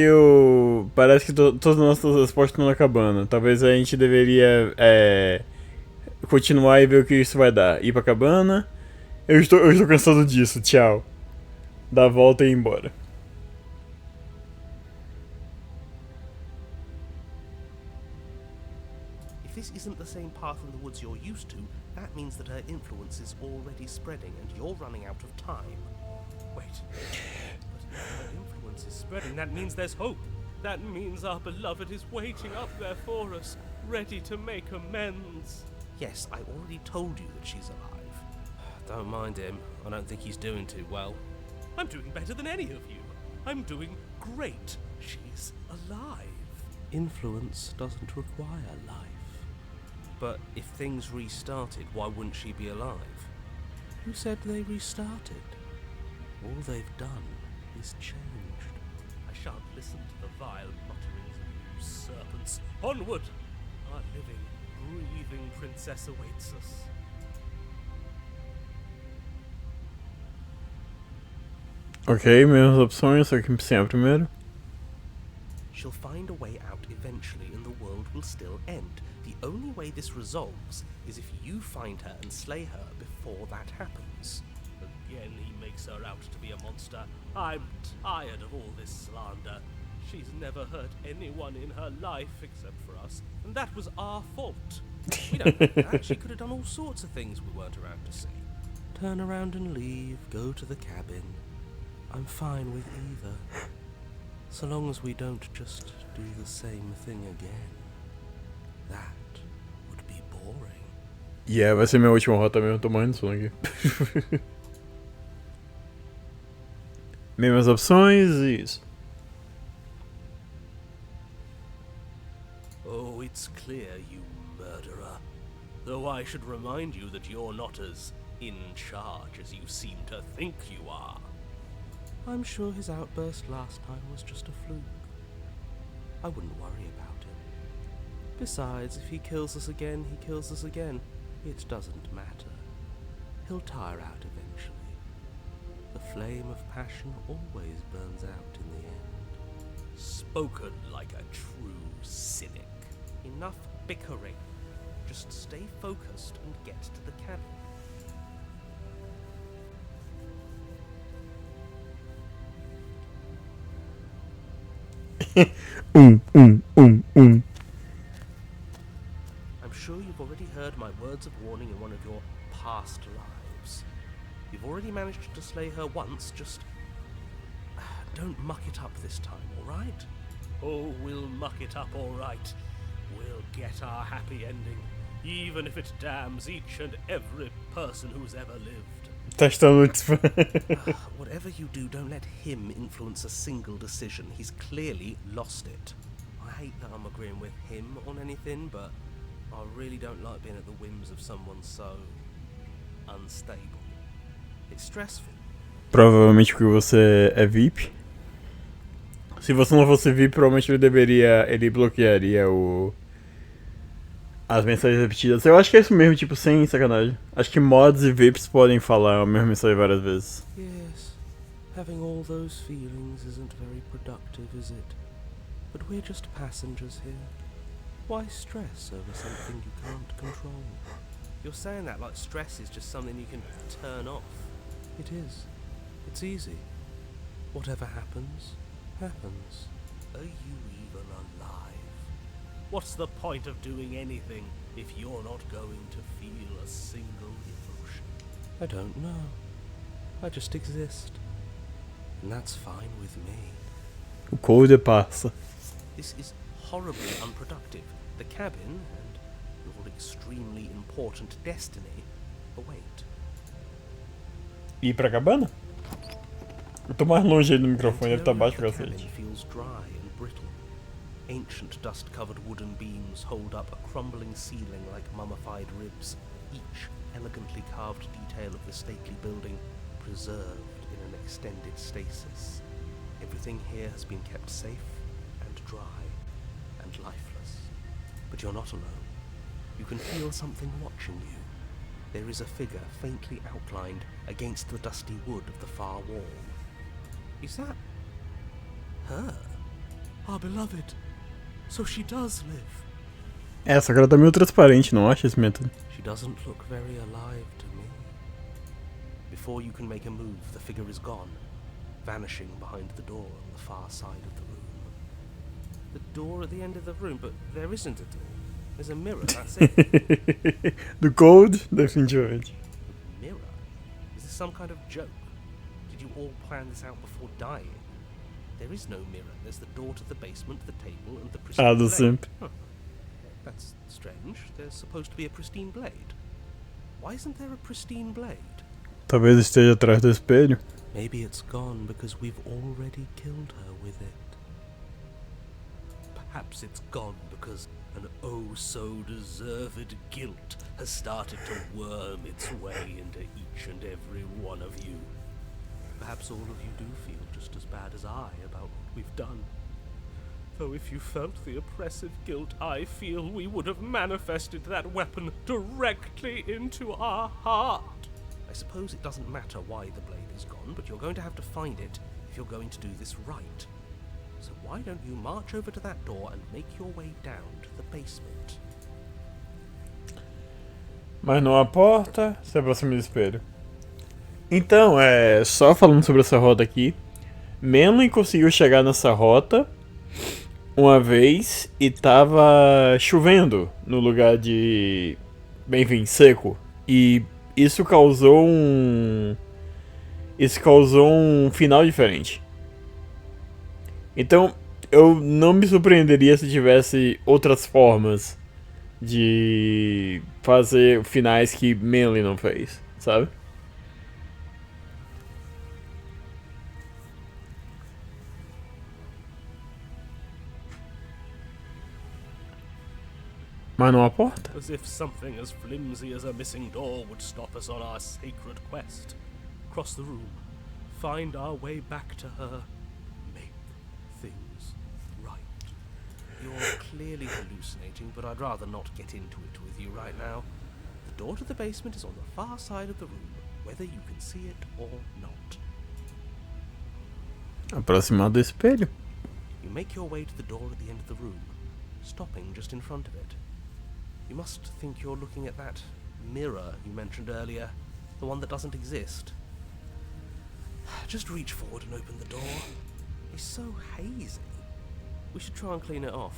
parece que todas as nossas respostas estão na cabana. Talvez a gente deveria continuar e ver o que isso vai dar. Ir pra cabana. Eu estou cansado disso, tchau. Dá a volta e ir embora. If this isn't the same path in the woods you're used to, that means that her influence is already spreading and you're running out of time. Well, right. But if her influence is spreading, that means there's hope. That means our beloved is waiting up there for us, ready to make amends. Yes, I already told you that she's alive. Don't mind him. I don't think he's doing too well. I'm doing better than any of you. I'm doing great. She's alive. Influence doesn't require life. But if things restarted, why wouldn't she be alive? Who said they restarted? All they've done is changed. I shan't listen to the vile mutterings of you serpents. Onward! Our living, breathing princess awaits us. Ok, mesmas opções, só que sem a primeira. She'll find a way out eventually and the world will still end. The only way this resolves is if you find her and slay her before that happens. Again he makes her out to be a monster. I'm tired of all this slander. She's never hurt anyone in her life except for us, and that was our fault. We don't know that. She could have done all sorts of things we weren't around to see. Turn around and leave, go to the cabin. I'm fine with either. So long as we don't just do the same thing again. That would be boring. Yeah, vai ser minha última rota mesmo, tô morrendo de sono aqui. Mesmas opções e isso. Oh, it's clear, you murderer. Though I should remind you that you're not as in charge as you seem to think you are. I'm sure his outburst last time was just a fluke. I wouldn't worry about him. Besides, if he kills us again, he kills us again. It doesn't matter. He'll tire out eventually. The flame of passion always burns out in the end. Spoken like a true cynic. Enough bickering. Just stay focused and get to the cabin. I'm sure you've already heard my words of warning in one of your past lives. You've already managed to slay her once, just don't muck it up this time, alright? Oh, we'll muck it up alright. We'll get our happy ending, even if it damns each and every person who's ever lived. Whatever you do, don't let him influence a single decision. He's clearly lost it. I hate that I'm agreeing with him on anything, but I really don't like being at the whims of someone so unstable. It's stressful. Provavelmente porque você é VIP. Se você não fosse VIP, provavelmente ele bloquearia as mensagens repetidas. Eu acho que é isso mesmo, tipo, sem sacanagem. Acho que mods e VIPs podem falar a mesma mensagem várias vezes. Yes, having all those feelings isn't very productive, is it? But we're just passengers here. Why stress over something you can't control? You're saying that like stress is just something you can turn off. It is. It's easy. Whatever happens, happens. Are you even alive? What's the point of doing anything if you're not going to feel a single emotion? I don't know. I just exist. And that's fine with me. O Code passa. This is horribly unproductive. The cabin and your extremely important destiny await. E ir pra cabana? Eu tô mais longe aí do microfone, deve estar baixo pra cacete. Feels dry and brittle. Ancient dust-covered wooden beams hold up a crumbling ceiling like mummified ribs, each elegantly carved detail of the stately building preserved in an extended stasis. Everything here has been kept safe and dry and lifeless. But you're not alone. You can feel something watching you. There is a figure faintly outlined against the dusty wood of the far wall. Is that her? Our beloved. So she does live. É, só que ela tá meio transparente, não acha esse método? She doesn't look very alive to me. Before you can make a move, the figure is gone, vanishing behind the door on the far side of the room. The door at the end of the room, but there isn't a door. There's a mirror, that's it. Do Code, definitivamente. Mirror? Is this some kind of joke? Did you all plan this out before dying? There is no mirror. There's the door to the basement, the table, and the pristine do blade. simp. Huh. That's strange. There's supposed to be a pristine blade. Why isn't there a pristine blade? Talvez esteja atrás do espelho. Maybe it's gone because we've already killed her with it. Perhaps it's gone because an oh-so-deserved guilt has started to worm its way into each and every one of you. Perhaps all of you do feel just as bad as I about what we've done. Though if you felt the oppressive guilt I feel, we would have manifested that weapon directly into our heart. I suppose it doesn't matter why the blade is gone, but you're going to have to find it if you're going to do this right. So why don't you march over to that door and make your way down to the basement? Mas não há porta, se aproxima do espelho. Então, só falando sobre essa rota aqui. Manly conseguiu chegar nessa rota uma vez e tava chovendo no lugar de, enfim, seco. E isso causou um final diferente. Então, eu não me surpreenderia se tivesse outras formas de fazer finais que Manly não fez, sabe? Mas não há porta? As if something as flimsy as a missing door would stop us on our sacred quest. Cross the room, find our way back to her, make things right. You're clearly hallucinating, but I'd rather not get into it with you right now. The door to the basement is on the far side of the room, whether you can see it or not. Aproximar do espelho. You make your way to the door at the end of the room, stopping just in front of it. You must think you're looking at that mirror you mentioned earlier, the one that doesn't exist. Just reach forward and open the door. It's so hazy. We should try and clean it off.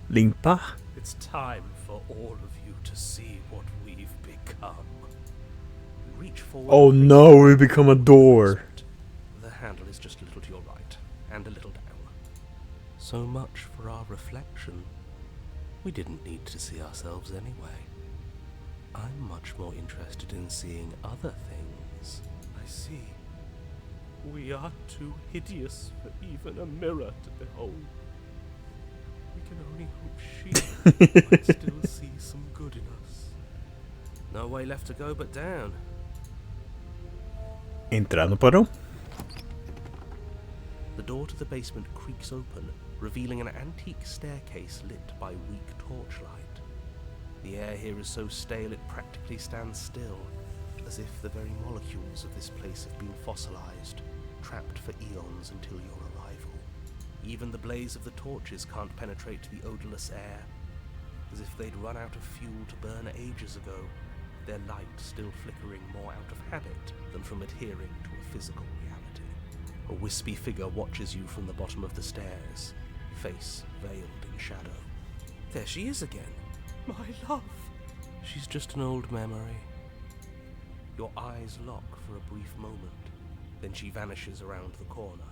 Limpar? It's time for all of you to see what we've become. Reach forward. Oh no, we become a door. The handle is just a little to your right, and a little down. So much for our reflection. We didn't need to see ourselves anyway. I'm much more interested in seeing other things. I see. We are too hideous for even a mirror to behold. We can only hope she might still see some good in us. No way left to go but down. Entrar no porão. The door to the basement creaks open, revealing an antique staircase lit by weak torchlight. The air here is so stale it practically stands still, as if the very molecules of this place have been fossilized, trapped for eons until your arrival. Even the blaze of the torches can't penetrate the odorless air, as if they'd run out of fuel to burn ages ago, their light still flickering more out of habit than from adhering to a physical reality. A wispy figure watches you from the bottom of the stairs, face veiled in shadow. There she is again. My love. She's just an old memory. Your eyes lock for a brief moment, then she vanishes around the corner.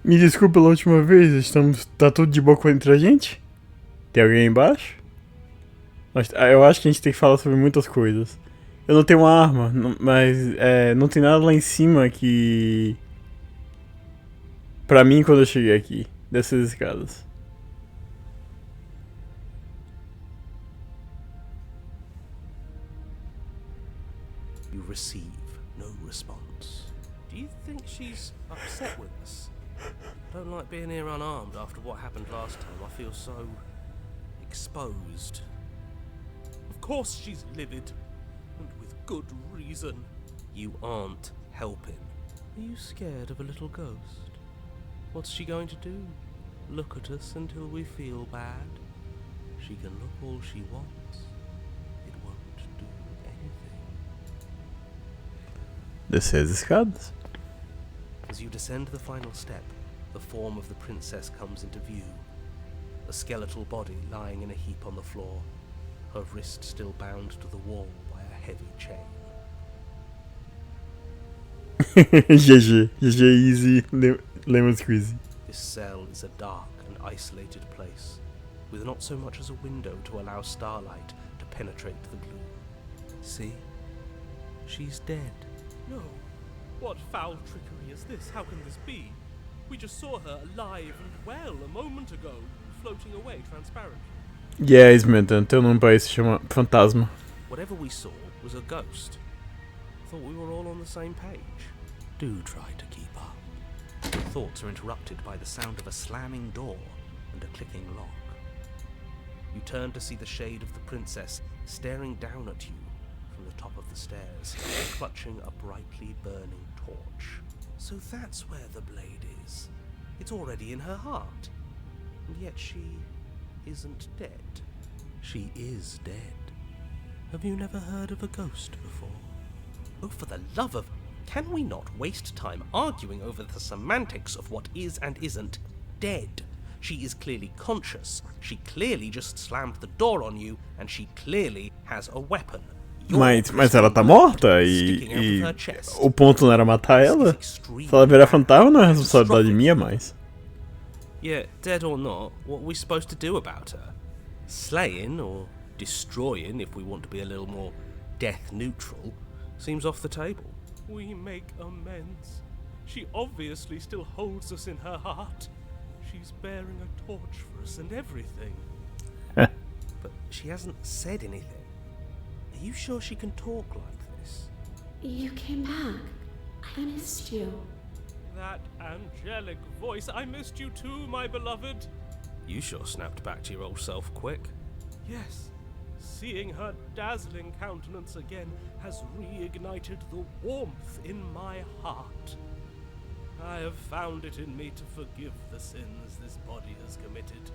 Me desculpa pela última vez, tá tudo de boa entre a gente? Tem alguém aí embaixo? Eu acho que a gente tem que falar sobre muitas coisas. Eu não tenho uma arma, mas não tem nada lá em cima que... Pra mim, quando eu cheguei aqui, dessas escadas. You receive no response. Do you think she's upset with us? I don't like being here unarmed after what happened last time. I feel so exposed. Of course she's livid, and with good reason. You aren't helping. Are you scared of a little ghost? What's she going to do? Look at us until we feel bad? She can look all she wants. It won't do anything. Descer as escadas. As you descend the final step, the form of the princess comes into view. A skeletal body lying in a heap on the floor, her wrist still bound to the wall by a heavy chain. GG easy, lemon squeezy. This cell is a dark and isolated place, with not so much as a window to allow starlight to penetrate the gloom. See? She's dead. No. What foul trickery is this? How can this be? We just saw her alive and well a moment ago, floating away transparently. Yes, man, teu nome pra isso chama fantasma. Whatever we saw was a ghost. Thought we were all on the same page. Do try to keep up. Your thoughts are interrupted by the sound of a slamming door and a clicking lock. You turn to see the shade of the princess staring down at you from the top of the stairs, clutching a brightly burning torch. So that's where the blade is. It's already in her heart. And yet she isn't dead. She is dead. Have you never heard of a ghost before? Oh, for the love of... Can we not waste time arguing over the semantics of what is and isn't dead? She is clearly conscious. She clearly just slammed the door on you, and she clearly has a weapon. Mas ela tá morta e o ponto não era matar ela? Se ela virar fantasma não é responsabilidade minha mais. Yeah, dead or not, what are we supposed to do about her? Slaying, or destroying if we want to be a little more death neutral, seems off the table. We make amends. She obviously still holds us in her heart. She's bearing a torch for us and everything. But she hasn't said anything. Are you sure she can talk like this? You came back. I missed you. That angelic voice. I missed you too, my beloved. You sure snapped back to your old self quick. Yes. Seeing her dazzling countenance again has reignited the warmth in my heart. I have found it in me to forgive the sins this body has committed.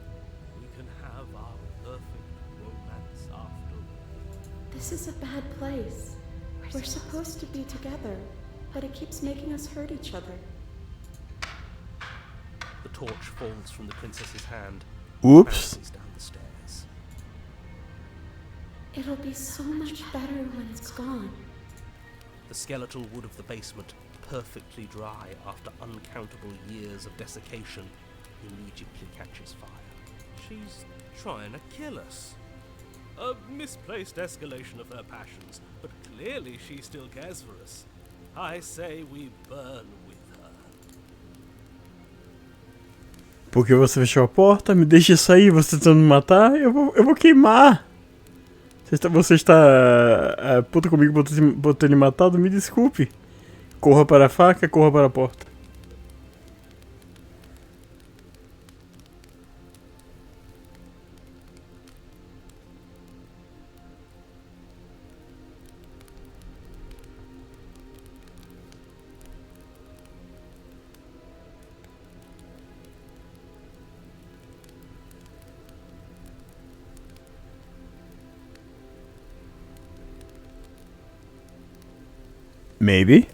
We can have our perfect romance after. This is a bad place. We're supposed to be together, but it keeps making us hurt each other. The torch falls from the princess's hand. Oops. Bounces down the stairs. It'll be so much better when it's gone. The skeletal wood of the basement, perfectly dry after uncountable years of desiccation, immediately catches fire. She's trying to kill us. A misplaced escalation of her passions, but clearly she still cares for us. I say we burn with her. Porque você fechou a porta, me deixe sair, você tentando me matar, eu vou queimar. Você está puta comigo por ter lhe matado, me desculpe. Corra para a faca, corra para a porta. Maybe.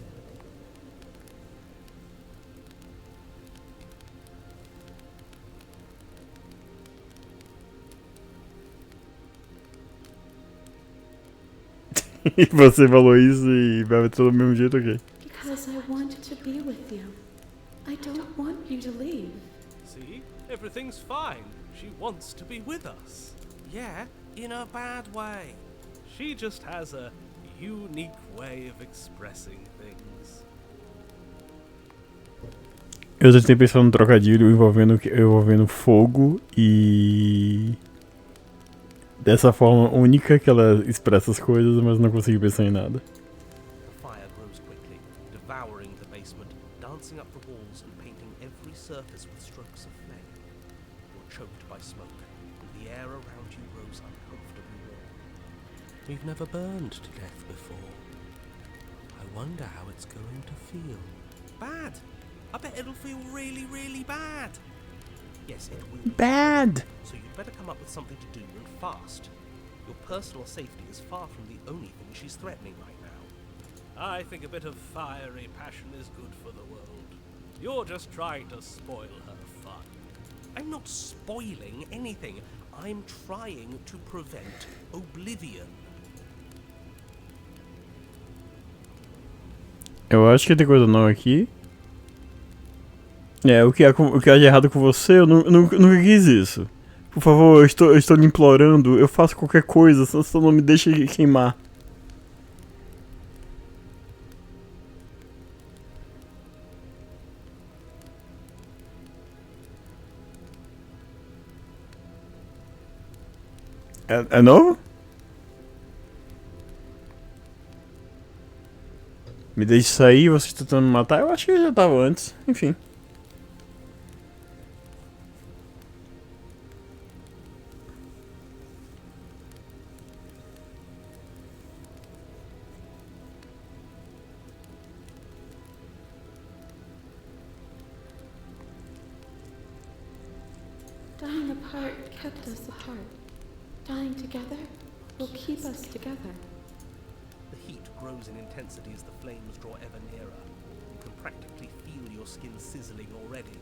E você falou isso e vai ser do mesmo jeito, ok? Because I wanted to be with you. I don't want you to leave. See? Everything's fine. She wants to be with us. Yeah, in a bad way. She just has a unique way of expressing things. Eu já tinha pensado num trocadilho envolvendo fogo e... dessa forma única que ela expressa as coisas, mas não consegui pensar em nada. The fire grows quickly, devouring the basement, dancing up the walls and painting every surface with strokes of flame. You're choked by smoke, and the air around you grows uncomfortably warm. We've never burned to death before. I wonder how it's going to feel. Bad! I bet it'll feel really, really bad. Yes, it will. Bad! So you'd better come up with something to do and fast. Your personal safety is far from the only thing she's threatening right now. I think a bit of fiery passion is good for the world. You're just trying to spoil her fun. I'm not spoiling anything. I'm trying to prevent oblivion. Eu acho que tem coisa não aqui. O que há de errado com você? Eu nunca quis isso. Por favor, eu estou lhe implorando. Eu faço qualquer coisa, só não me deixe queimar. É novo? Me deixe sair, você tentando me matar? Eu acho que já tava antes. Enfim. Dying apart kept us apart. Dying together will keep us together. The heat grows in intensity as the flames draw ever nearer. You can practically feel your skin sizzling already.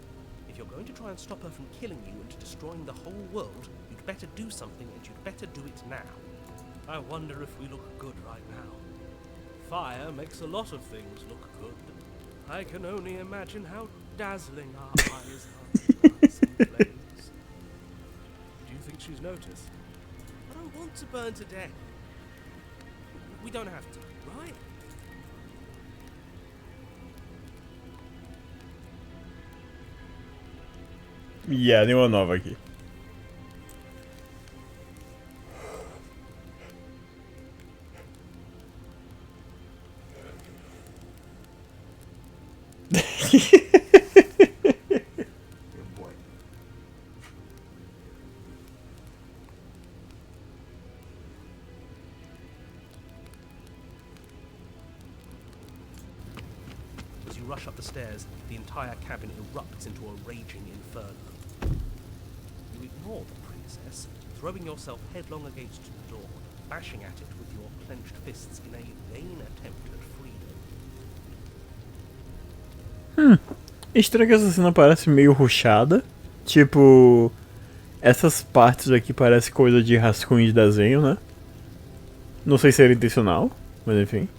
If you're going to try and stop her from killing you and destroying the whole world, you'd better do something, and you'd better do it now. I wonder if we look good right now. Fire makes a lot of things look good. I can only imagine how dazzling our eyes are in dancing flames. Do you think she's noticed? I don't want to burn to death. We don't have to, right? Nenhuma nova aqui. As you rush up the stairs, the entire cabin erupts into a raging inferno. You ignore the princess, throwing yourself headlong against the door, bashing at it with your clenched fists in a vain attempt at freedom. Estranho que essa cena parece meio rushada. Tipo, essas partes aqui parecem coisa de rascunho de desenho, né? Não sei se era intencional, mas enfim.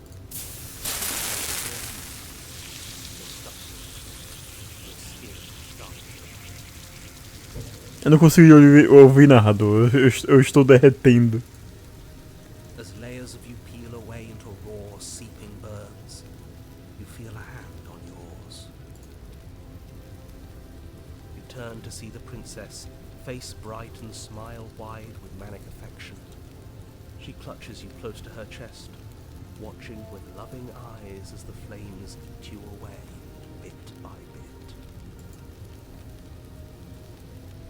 Eu não consigo ouvir narrador, eu estou derretendo. As layers of you peel away into raw, seeping burns, you feel a hand on yours. You turn to see the princess, face bright and smile wide with manic affection. She clutches you close to her chest, watching with loving eyes as the flames eat you away, bit by bit.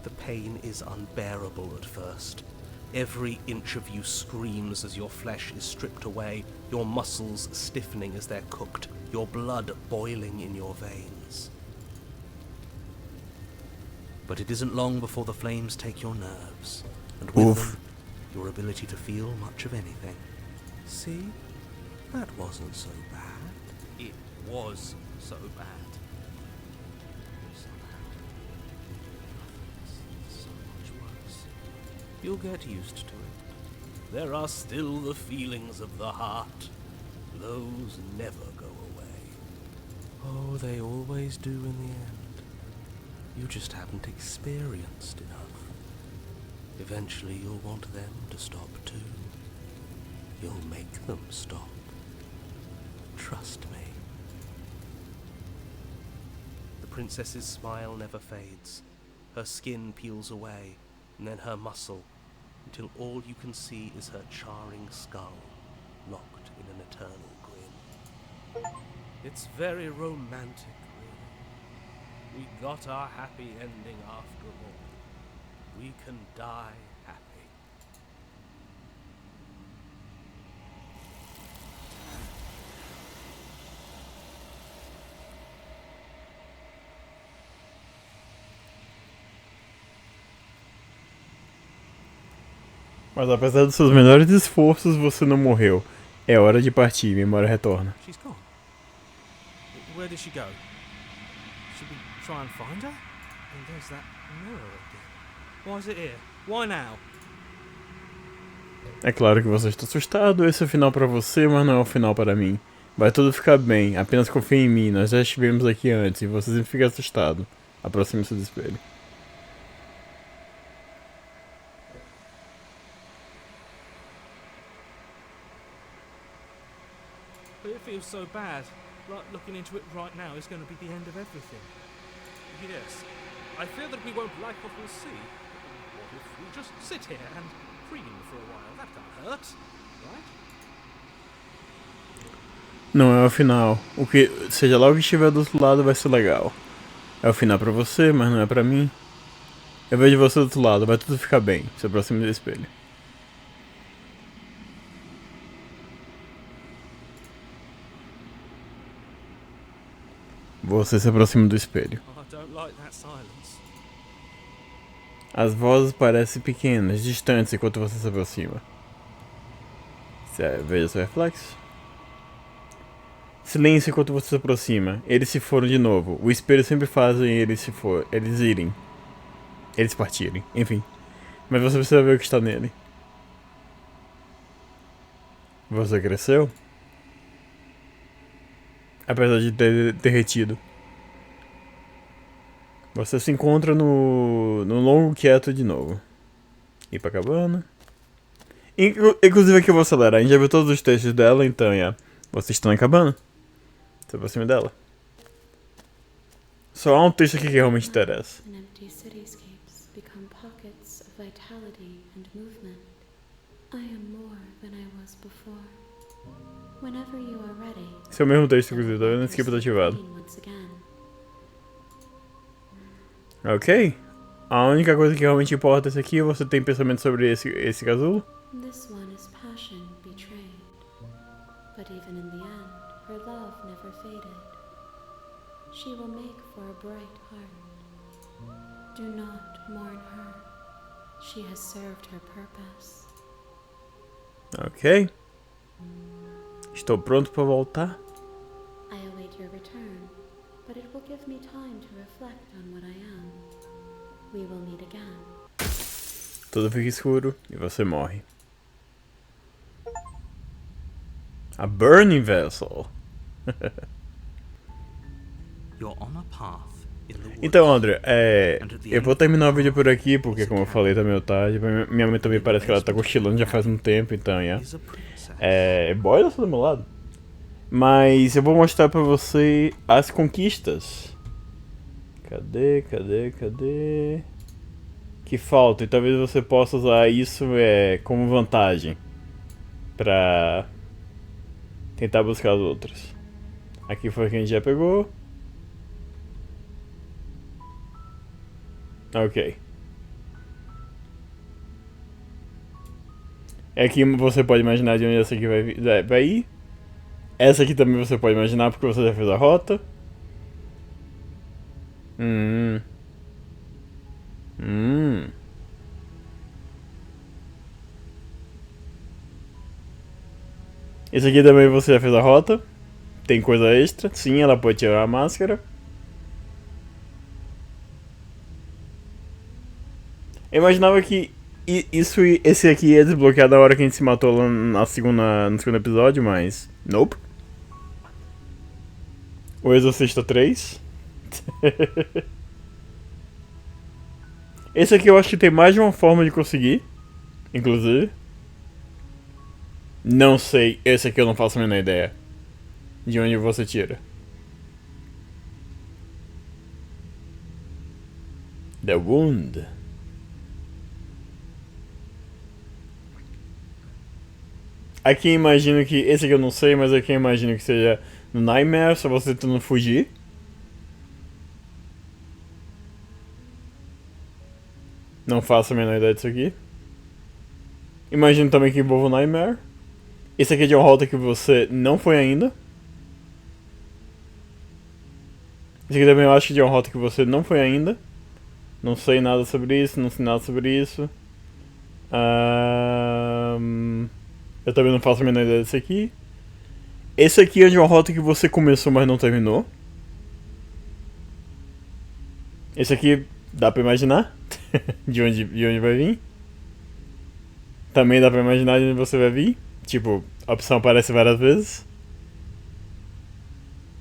The pain is unbearable at first. Every inch of you screams as your flesh is stripped away, your muscles stiffening as they're cooked, your blood boiling in your veins. But it isn't long before the flames take your nerves, and with them, your ability to feel much of anything. See? That wasn't so bad. It was so bad. You'll get used to it. There are still the feelings of the heart. Those never go away. Oh, they always do in the end. You just haven't experienced enough. Eventually you'll want them to stop too. You'll make them stop. Trust me. The princess's smile never fades. Her skin peels away, and then her muscle, until all you can see is her charring skull, locked in an eternal grin. It's very romantic, really. We got our happy ending after all. We can die happy. Mas apesar dos seus menores esforços, você não morreu. É hora de partir, memória retorna. She's gone. Where did she go? Should we try and find her? And there's that mirror again. Why is it here? Why now? É claro que você está assustado, esse é o final pra você, mas não é o final para mim. Vai tudo ficar bem, apenas confie em mim, nós já estivemos aqui antes e você sempre fica assustado. Aproxime-se do espelho. But it feels so bad. Like looking into it right now is going to be the end of everything. Yes. I fear that we won't like what we'll see. What if we just sit here and preen for a while? That can't hurt, right? Não é o final. O que, seja lá o que estiver do outro lado vai ser legal. É o final pra você, mas não é pra mim. Eu vejo você do outro lado, vai tudo ficar bem. Se aproxime do espelho. Você se aproxima do espelho. I don't like that silence. As vozes parecem pequenas, distantes enquanto você se aproxima. Veja seu reflexo. Silêncio enquanto você se aproxima. Eles se foram de novo. O espelho sempre faz eles irem. Eles partirem. Enfim. Mas você precisa ver o que está nele. Você cresceu? Apesar de ter derretido. Você se encontra no longo quieto de novo. Ir pra cabana. Inclusive aqui eu vou acelerar. A gente já viu todos os textos dela, então vocês estão na cabana. Se aproxime dela. Só há um texto aqui que realmente interessa. Esse é o mesmo texto, inclusive, tá vendo? Esse skip tá ativado. Ok. A única coisa que realmente importa é esse aqui. Você tem pensamento sobre esse casulo? This one is passion betrayed. But even in the end, her love never faded. She will make for a bright heart. Do not mourn her. She has served her purpose. Ok. Estou pronto para voltar. I await your return, but it will give me time to reflect on what I am. We will meet again. Tudo fica escuro e você morre. A burning vessel. You're on a path in the woods. Então, Audrian, eu vou terminar o vídeo por aqui, porque como eu falei, tá meio tarde. Minha mãe também parece que ela tá cochilando já faz um tempo, então, boy tá do meu lado. Mas eu vou mostrar pra você as conquistas. Cadê? Que falta, e talvez você possa usar isso como vantagem pra tentar buscar as outras. Aqui foi o que a gente já pegou. Ok. Aqui você pode imaginar de onde essa aqui vai ir. Essa aqui também você pode imaginar porque você já fez a rota. Esse aqui também você já fez a rota. Tem coisa extra. Sim, ela pode tirar a máscara. Eu imaginava que esse aqui ia desbloquear da hora que a gente se matou lá no segundo episódio, mas... Nope. O Exorcista 3. Esse aqui eu acho que tem mais de uma forma de conseguir. Inclusive. Não sei. Esse aqui eu não faço a menor ideia. De onde você tira. The Wound. Aqui imagino que... Esse aqui eu não sei, mas aqui imagino que seja no Nightmare, só você tentando fugir. Não faço a menor ideia disso aqui. Imagino também que envolva o Nightmare. Esse aqui é de uma rota que você não foi ainda. Esse aqui também eu acho que é de uma rota que você não foi ainda. Não sei nada sobre isso, não sei nada sobre isso. Eu também não faço a menor ideia desse aqui. Esse aqui é de uma rota que você começou, mas não terminou. Esse aqui dá pra imaginar de onde vai vir. Também dá pra imaginar de onde você vai vir. Tipo, a opção aparece várias vezes.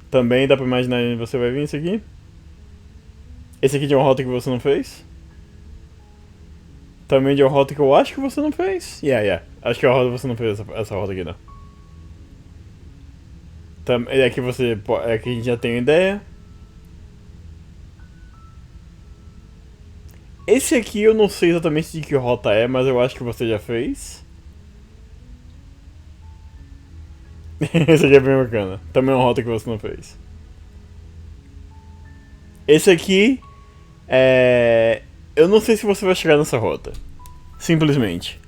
Também dá pra imaginar onde você vai vir isso aqui. Esse aqui de uma rota que você não fez. Também de uma rota que eu acho que você não fez. Acho que a rota você não fez essa rota aqui não. Aqui aqui a gente já tem uma ideia. Esse aqui eu não sei exatamente de que rota é, mas eu acho que você já fez. Esse aqui é bem bacana. Também é uma rota que você não fez. Esse aqui é... Eu não sei se você vai chegar nessa rota. Simplesmente.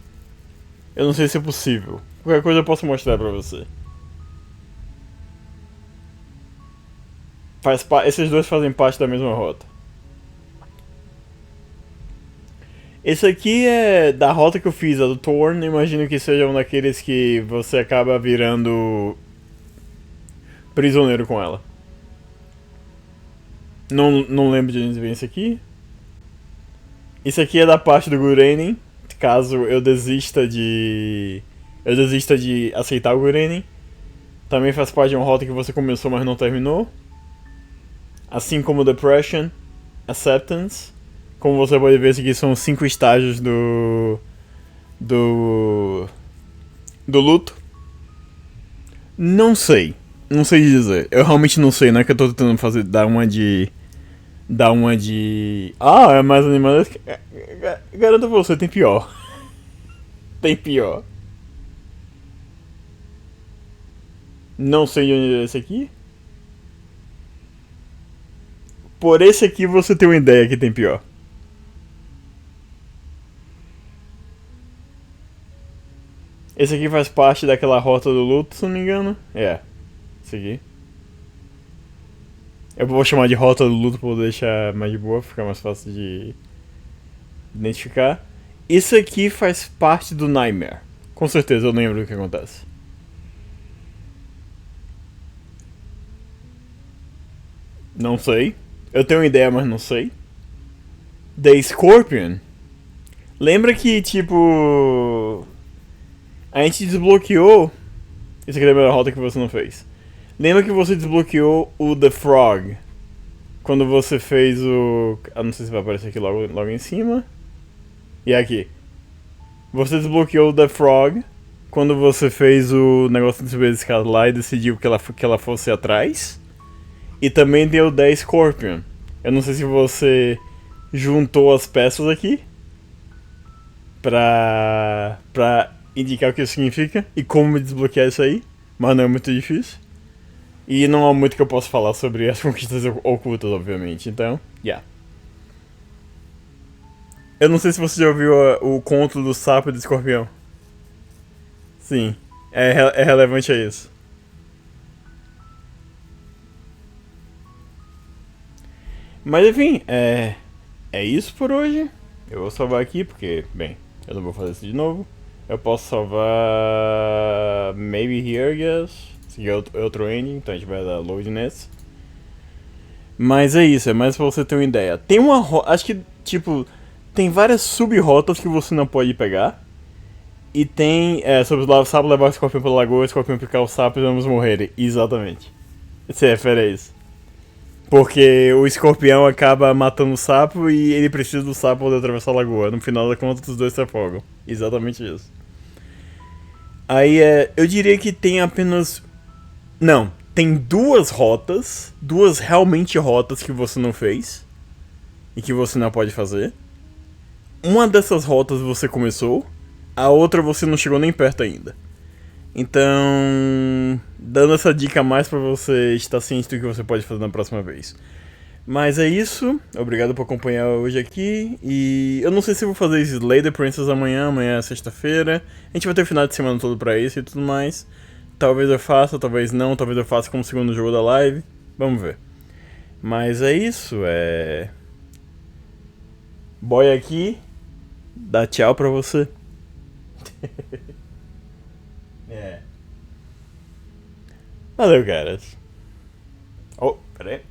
Eu não sei se é possível. Qualquer coisa eu posso mostrar pra você. Esses dois fazem parte da mesma rota. Esse aqui é da rota que eu fiz, a do Torn. Imagino que seja um daqueles que você acaba virando prisioneiro com ela. Não lembro de onde vem esse aqui. Isso aqui é da parte do Gurenin. Caso eu desista de aceitar o Gurenin. Também faz parte de uma rota que você começou, mas não terminou. Assim como Depression, Acceptance. Como você pode ver, esses aqui são 5 estágios do luto. Não sei dizer. Eu realmente não sei, não é que eu tô tentando dar uma de... Ah, é mais animado. Garanto pra você, tem pior. Tem pior. Não sei de onde é esse aqui. Por esse aqui você tem uma ideia que tem pior. Esse aqui faz parte daquela rota do luto, se não me engano. Esse aqui. Eu vou chamar de rota do luto pra deixar mais de boa, ficar mais fácil de identificar. Isso aqui faz parte do Nightmare. Com certeza eu lembro do que acontece. Não sei. Eu tenho uma ideia, mas não sei. The Scorpion. Lembra que, tipo... A gente desbloqueou... Isso aqui é a primeira rota que você não fez. Lembra que você desbloqueou o The Frog? Quando você fez o... não sei se vai aparecer aqui logo em cima. E aqui. Você desbloqueou o The Frog quando você fez o negócio de subir a escada lá e decidiu que ela fosse atrás. E também deu o The Scorpion. Eu não sei se você juntou as peças aqui pra indicar o que isso significa e como desbloquear isso aí, mas não é muito difícil. E não há muito que eu possa falar sobre as conquistas ocultas, obviamente, então, Eu não sei se você já ouviu o conto do sapo e do escorpião. Sim, é relevante a isso. Mas enfim, é isso por hoje. Eu vou salvar aqui porque, bem, eu não vou fazer isso de novo. Eu posso salvar maybe here, I guess. Esse aqui é outro ending, então a gente vai dar load nesse. Mas é isso, é mais pra você ter uma ideia. Tem uma rota, acho que, tipo, tem várias sub-rotas que você não pode pegar. E tem, sobre o sapo levar o escorpião pela lagoa, o escorpião picar o sapo e vamos morrer. Exatamente. Se refere a isso. Porque o escorpião acaba matando o sapo e ele precisa do sapo poder atravessar a lagoa. No final da conta, os dois se afogam. Exatamente isso. Aí eu diria que tem apenas... Não, tem 2 rotas. 2 realmente rotas que você não fez. E que você não pode fazer. Uma dessas rotas você começou. A outra você não chegou nem perto ainda. Então, dando essa dica a mais pra você estar ciente do que você pode fazer na próxima vez. Mas é isso, obrigado por acompanhar hoje aqui. E eu não sei se eu vou fazer esse Slay the Princess amanhã é sexta-feira. A gente vai ter o final de semana todo pra isso e tudo mais. Talvez eu faça, talvez não, talvez eu faça como segundo jogo da live. Vamos ver. Mas é isso, Boy aqui, dá tchau pra você. Valeu, caras. Oh, peraí.